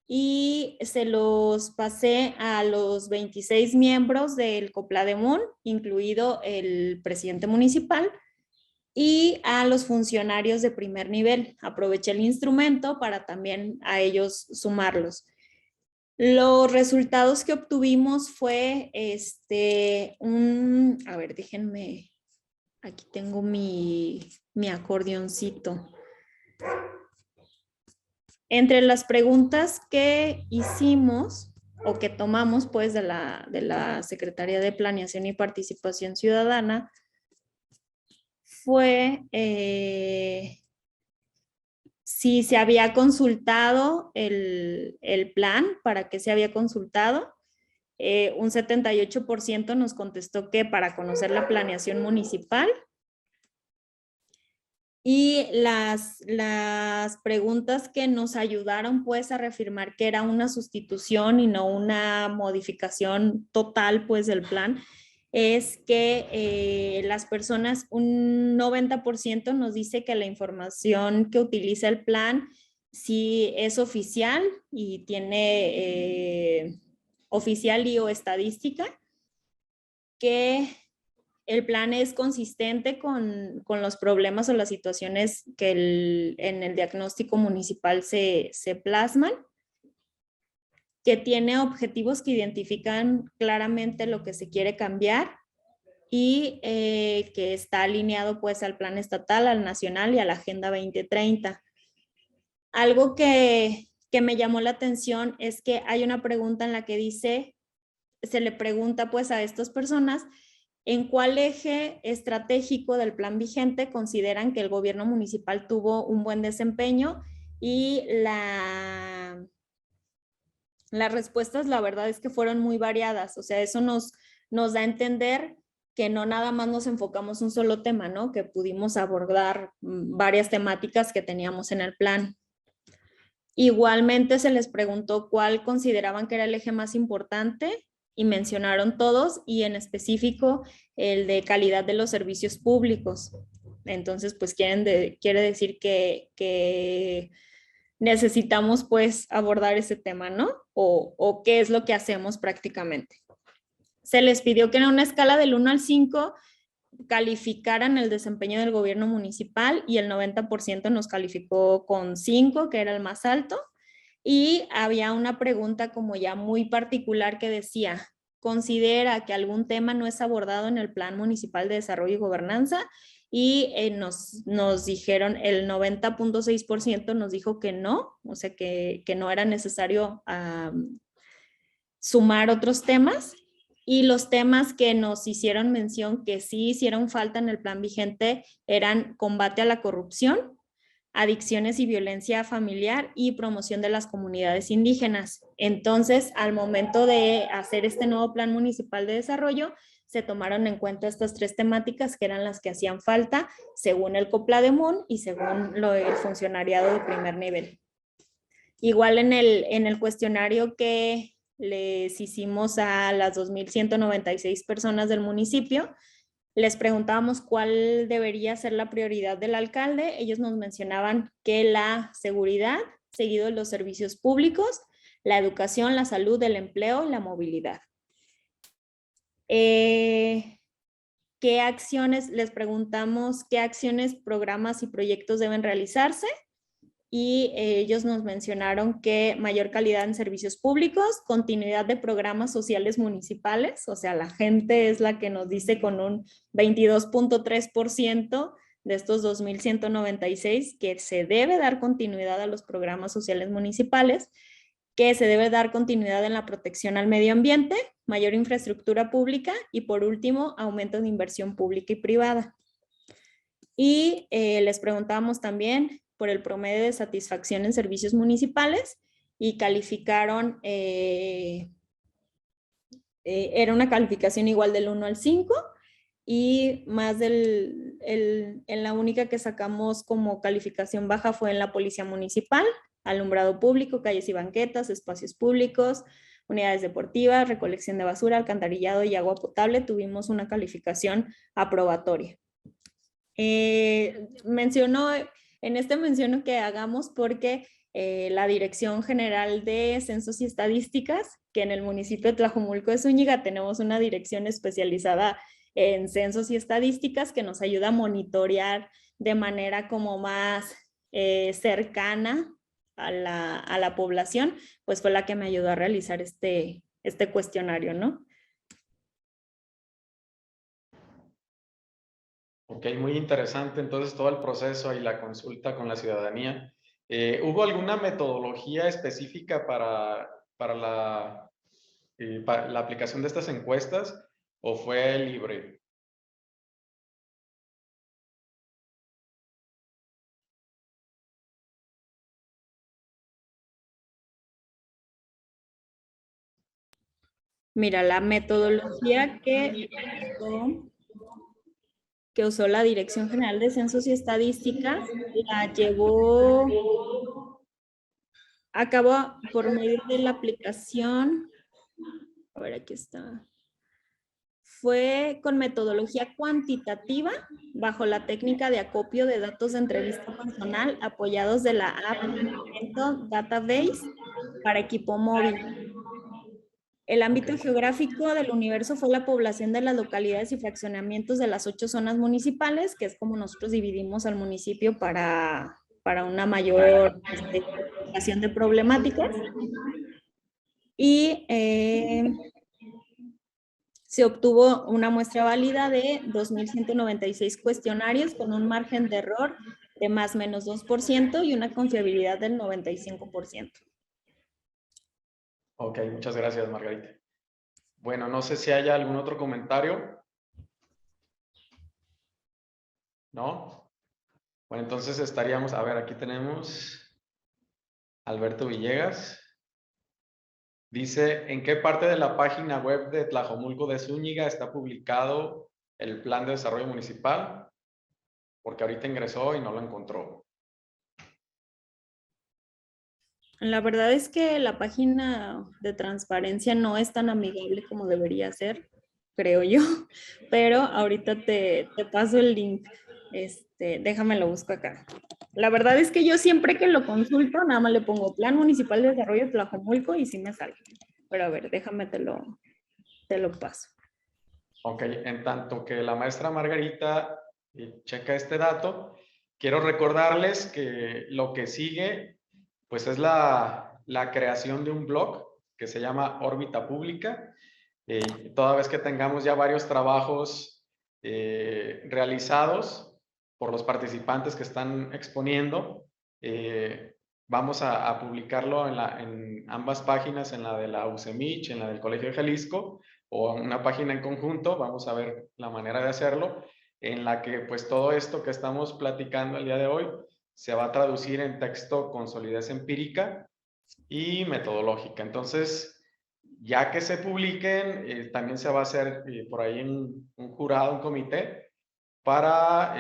y se los pasé a los 26 miembros del Coplademun, incluido el presidente municipal, y a los funcionarios de primer nivel. Aproveché el instrumento para también a ellos sumarlos. Los resultados que obtuvimos fue a ver, déjenme, aquí tengo mi acordeoncito. Entre las preguntas que hicimos o que tomamos pues de la Secretaría de Planeación y Participación Ciudadana fue si se había consultado el plan, para qué se había consultado, Un 78% nos contestó que para conocer la planeación municipal. Y las preguntas que nos ayudaron pues a reafirmar que era una sustitución y no una modificación total pues del plan, es que las personas, un 90% nos dice que la información que utiliza el plan sí es oficial y tiene oficial y o estadística, que el plan es consistente con los problemas o las situaciones que en el diagnóstico municipal se plasman, que tiene objetivos que identifican claramente lo que se quiere cambiar y que está alineado pues al plan estatal, al nacional y a la Agenda 2030. Algo que me llamó la atención es que hay una pregunta en la que dice, se le pregunta pues a estas personas en cuál eje estratégico del plan vigente consideran que el gobierno municipal tuvo un buen desempeño, y las respuestas la verdad es que fueron muy variadas. O sea, eso nos da a entender que no nada más nos enfocamos en un solo tema, ¿no? Que pudimos abordar varias temáticas que teníamos en el plan. Igualmente se les preguntó cuál consideraban que era el eje más importante y mencionaron todos, y en específico el de calidad de los servicios públicos. Entonces, pues quiere decir que necesitamos pues abordar ese tema, ¿no? O qué es lo que hacemos prácticamente. Se les pidió que en una escala del 1 al 5 calificaran el desempeño del gobierno municipal, y el 90% nos calificó con 5, que era el más alto. Y había una pregunta como ya muy particular que decía, ¿considera que algún tema no es abordado en el Plan Municipal de Desarrollo y Gobernanza? Y nos dijeron, el 90.6% nos dijo que no, o sea que no era necesario sumar otros temas. Y los temas que nos hicieron mención que sí hicieron falta en el plan vigente eran combate a la corrupción, adicciones y violencia familiar, y promoción de las comunidades indígenas. Entonces, al momento de hacer este nuevo plan municipal de desarrollo, se tomaron en cuenta estas 3 temáticas que eran las que hacían falta según el COPLADEMUN y según el funcionariado de primer nivel. Igual en el cuestionario que les hicimos a las 2,196 personas del municipio, les preguntábamos cuál debería ser la prioridad del alcalde. Ellos nos mencionaban que la seguridad, seguido de los servicios públicos, la educación, la salud, el empleo, la movilidad. ¿Qué acciones? Les preguntamos qué acciones, programas y proyectos deben realizarse. Y ellos nos mencionaron que mayor calidad en servicios públicos, continuidad de programas sociales municipales, o sea, la gente es la que nos dice con un 22.3% de estos 2,196 que se debe dar continuidad a los programas sociales municipales, que se debe dar continuidad en la protección al medio ambiente, mayor infraestructura pública y por último, aumento de inversión pública y privada. Y les preguntábamos también por el promedio de satisfacción en servicios municipales y calificaron, era una calificación igual del 1 al 5 y más en la única que sacamos como calificación baja fue en la policía municipal, alumbrado público, calles y banquetas, espacios públicos, unidades deportivas, recolección de basura, alcantarillado y agua potable. Tuvimos una calificación aprobatoria. Menciono que hagamos porque la Dirección General de Censos y Estadísticas, que en el municipio de Tlajumulco de Zúñiga tenemos una dirección especializada en censos y estadísticas que nos ayuda a monitorear de manera como más cercana a la población, pues fue la que me ayudó a realizar este cuestionario, ¿no? Ok, muy interesante entonces todo el proceso y la consulta con la ciudadanía. ¿Hubo alguna metodología específica para la aplicación de estas encuestas o fue libre? Mira, la metodología que usó la Dirección General de Censos y Estadísticas la llevó a cabo por medio de la aplicación. A ver, aquí está. Fue con metodología cuantitativa bajo la técnica de acopio de datos de entrevista personal apoyados de la app Database para equipo móvil. El ámbito geográfico del universo fue la población de las localidades y fraccionamientos de las 8 zonas municipales, que es como nosotros dividimos al municipio para una mayor identificación de problemáticas. Y se obtuvo una muestra válida de 2.196 cuestionarios con un margen de error de más o menos 2% y una confiabilidad del 95%. Ok, muchas gracias, Margarita. Bueno, no sé si hay algún otro comentario. ¿No? Bueno, entonces estaríamos, a ver, aquí tenemos Alberto Villegas. Dice, ¿en qué parte de la página web de Tlajomulco de Zúñiga está publicado el plan de desarrollo municipal? Porque ahorita ingresó y no lo encontró. La verdad es que la página de transparencia no es tan amigable como debería ser, creo yo, pero ahorita te paso el link. Déjame lo busco acá. La verdad es que yo siempre que lo consulto, nada más le pongo Plan Municipal de Desarrollo de Tlajomulco y sí me sale. Pero a ver, déjame te lo paso. Ok, en tanto que la maestra Margarita checa este dato, quiero recordarles que lo que sigue, pues es la creación de un blog que se llama Órbita Pública. Toda vez que tengamos ya varios trabajos realizados por los participantes que están exponiendo, vamos a publicarlo en ambas páginas, en la de la UCEMICH, en la del Colegio de Jalisco, o en una página en conjunto. Vamos a ver la manera de hacerlo, en la que pues todo esto que estamos platicando el día de hoy se va a traducir en texto con solidez empírica y metodológica. Entonces, ya que se publiquen, también se va a hacer por ahí un jurado, un comité, para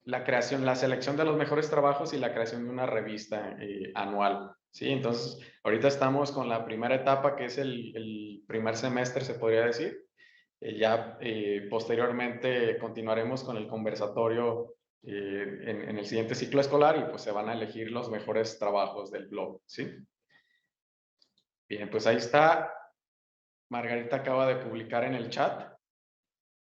la creación, la selección de los mejores trabajos y la creación de una revista anual. ¿Sí? Entonces, ahorita estamos con la primera etapa, que es el primer semestre, se podría decir. Ya posteriormente continuaremos con el conversatorio en el siguiente ciclo escolar y pues se van a elegir los mejores trabajos del blog. ¿Sí? Bien, pues ahí está. Margarita acaba de publicar en el chat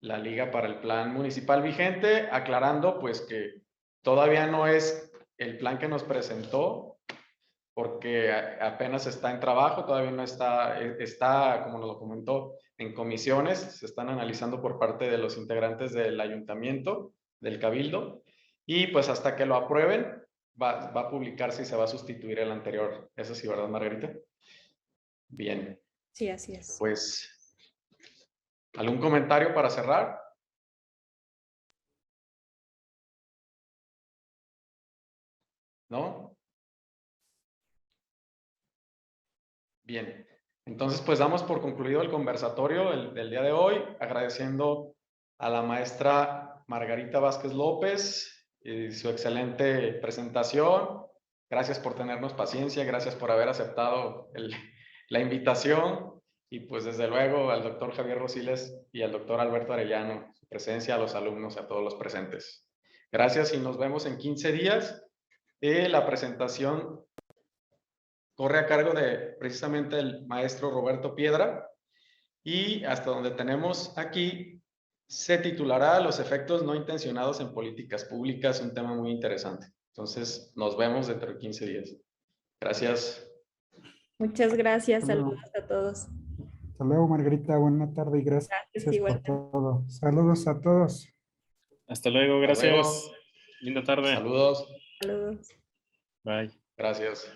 la liga para el plan municipal vigente, aclarando pues que todavía no es el plan que nos presentó, porque apenas está en trabajo, todavía no está, como nos lo comentó, en comisiones, se están analizando por parte de los integrantes del ayuntamiento, del cabildo, y pues hasta que lo aprueben, va a publicarse y se va a sustituir el anterior. Eso sí, ¿verdad, Margarita? Bien. Sí, así es. Pues, ¿algún comentario para cerrar? ¿No? Bien. Entonces, pues damos por concluido el conversatorio del día de hoy, agradeciendo a la maestra Margarita Vázquez López y su excelente presentación. Gracias por tenernos paciencia, gracias por haber aceptado la invitación y pues desde luego al doctor Javier Rosiles y al doctor Alberto Arellano, su presencia, a los alumnos, a todos los presentes. Gracias y nos vemos en 15 días. La presentación corre a cargo de precisamente el maestro Roberto Piedra y hasta donde tenemos aquí se titulará Los efectos no intencionados en políticas públicas, un tema muy interesante. Entonces nos vemos dentro de 15 días. Gracias. Muchas gracias. Saludos a todos. Hasta luego, Margarita. Buena tarde y gracias por todo. Saludos a todos. Hasta luego, gracias. Linda tarde. Saludos. Saludos. Bye. Gracias.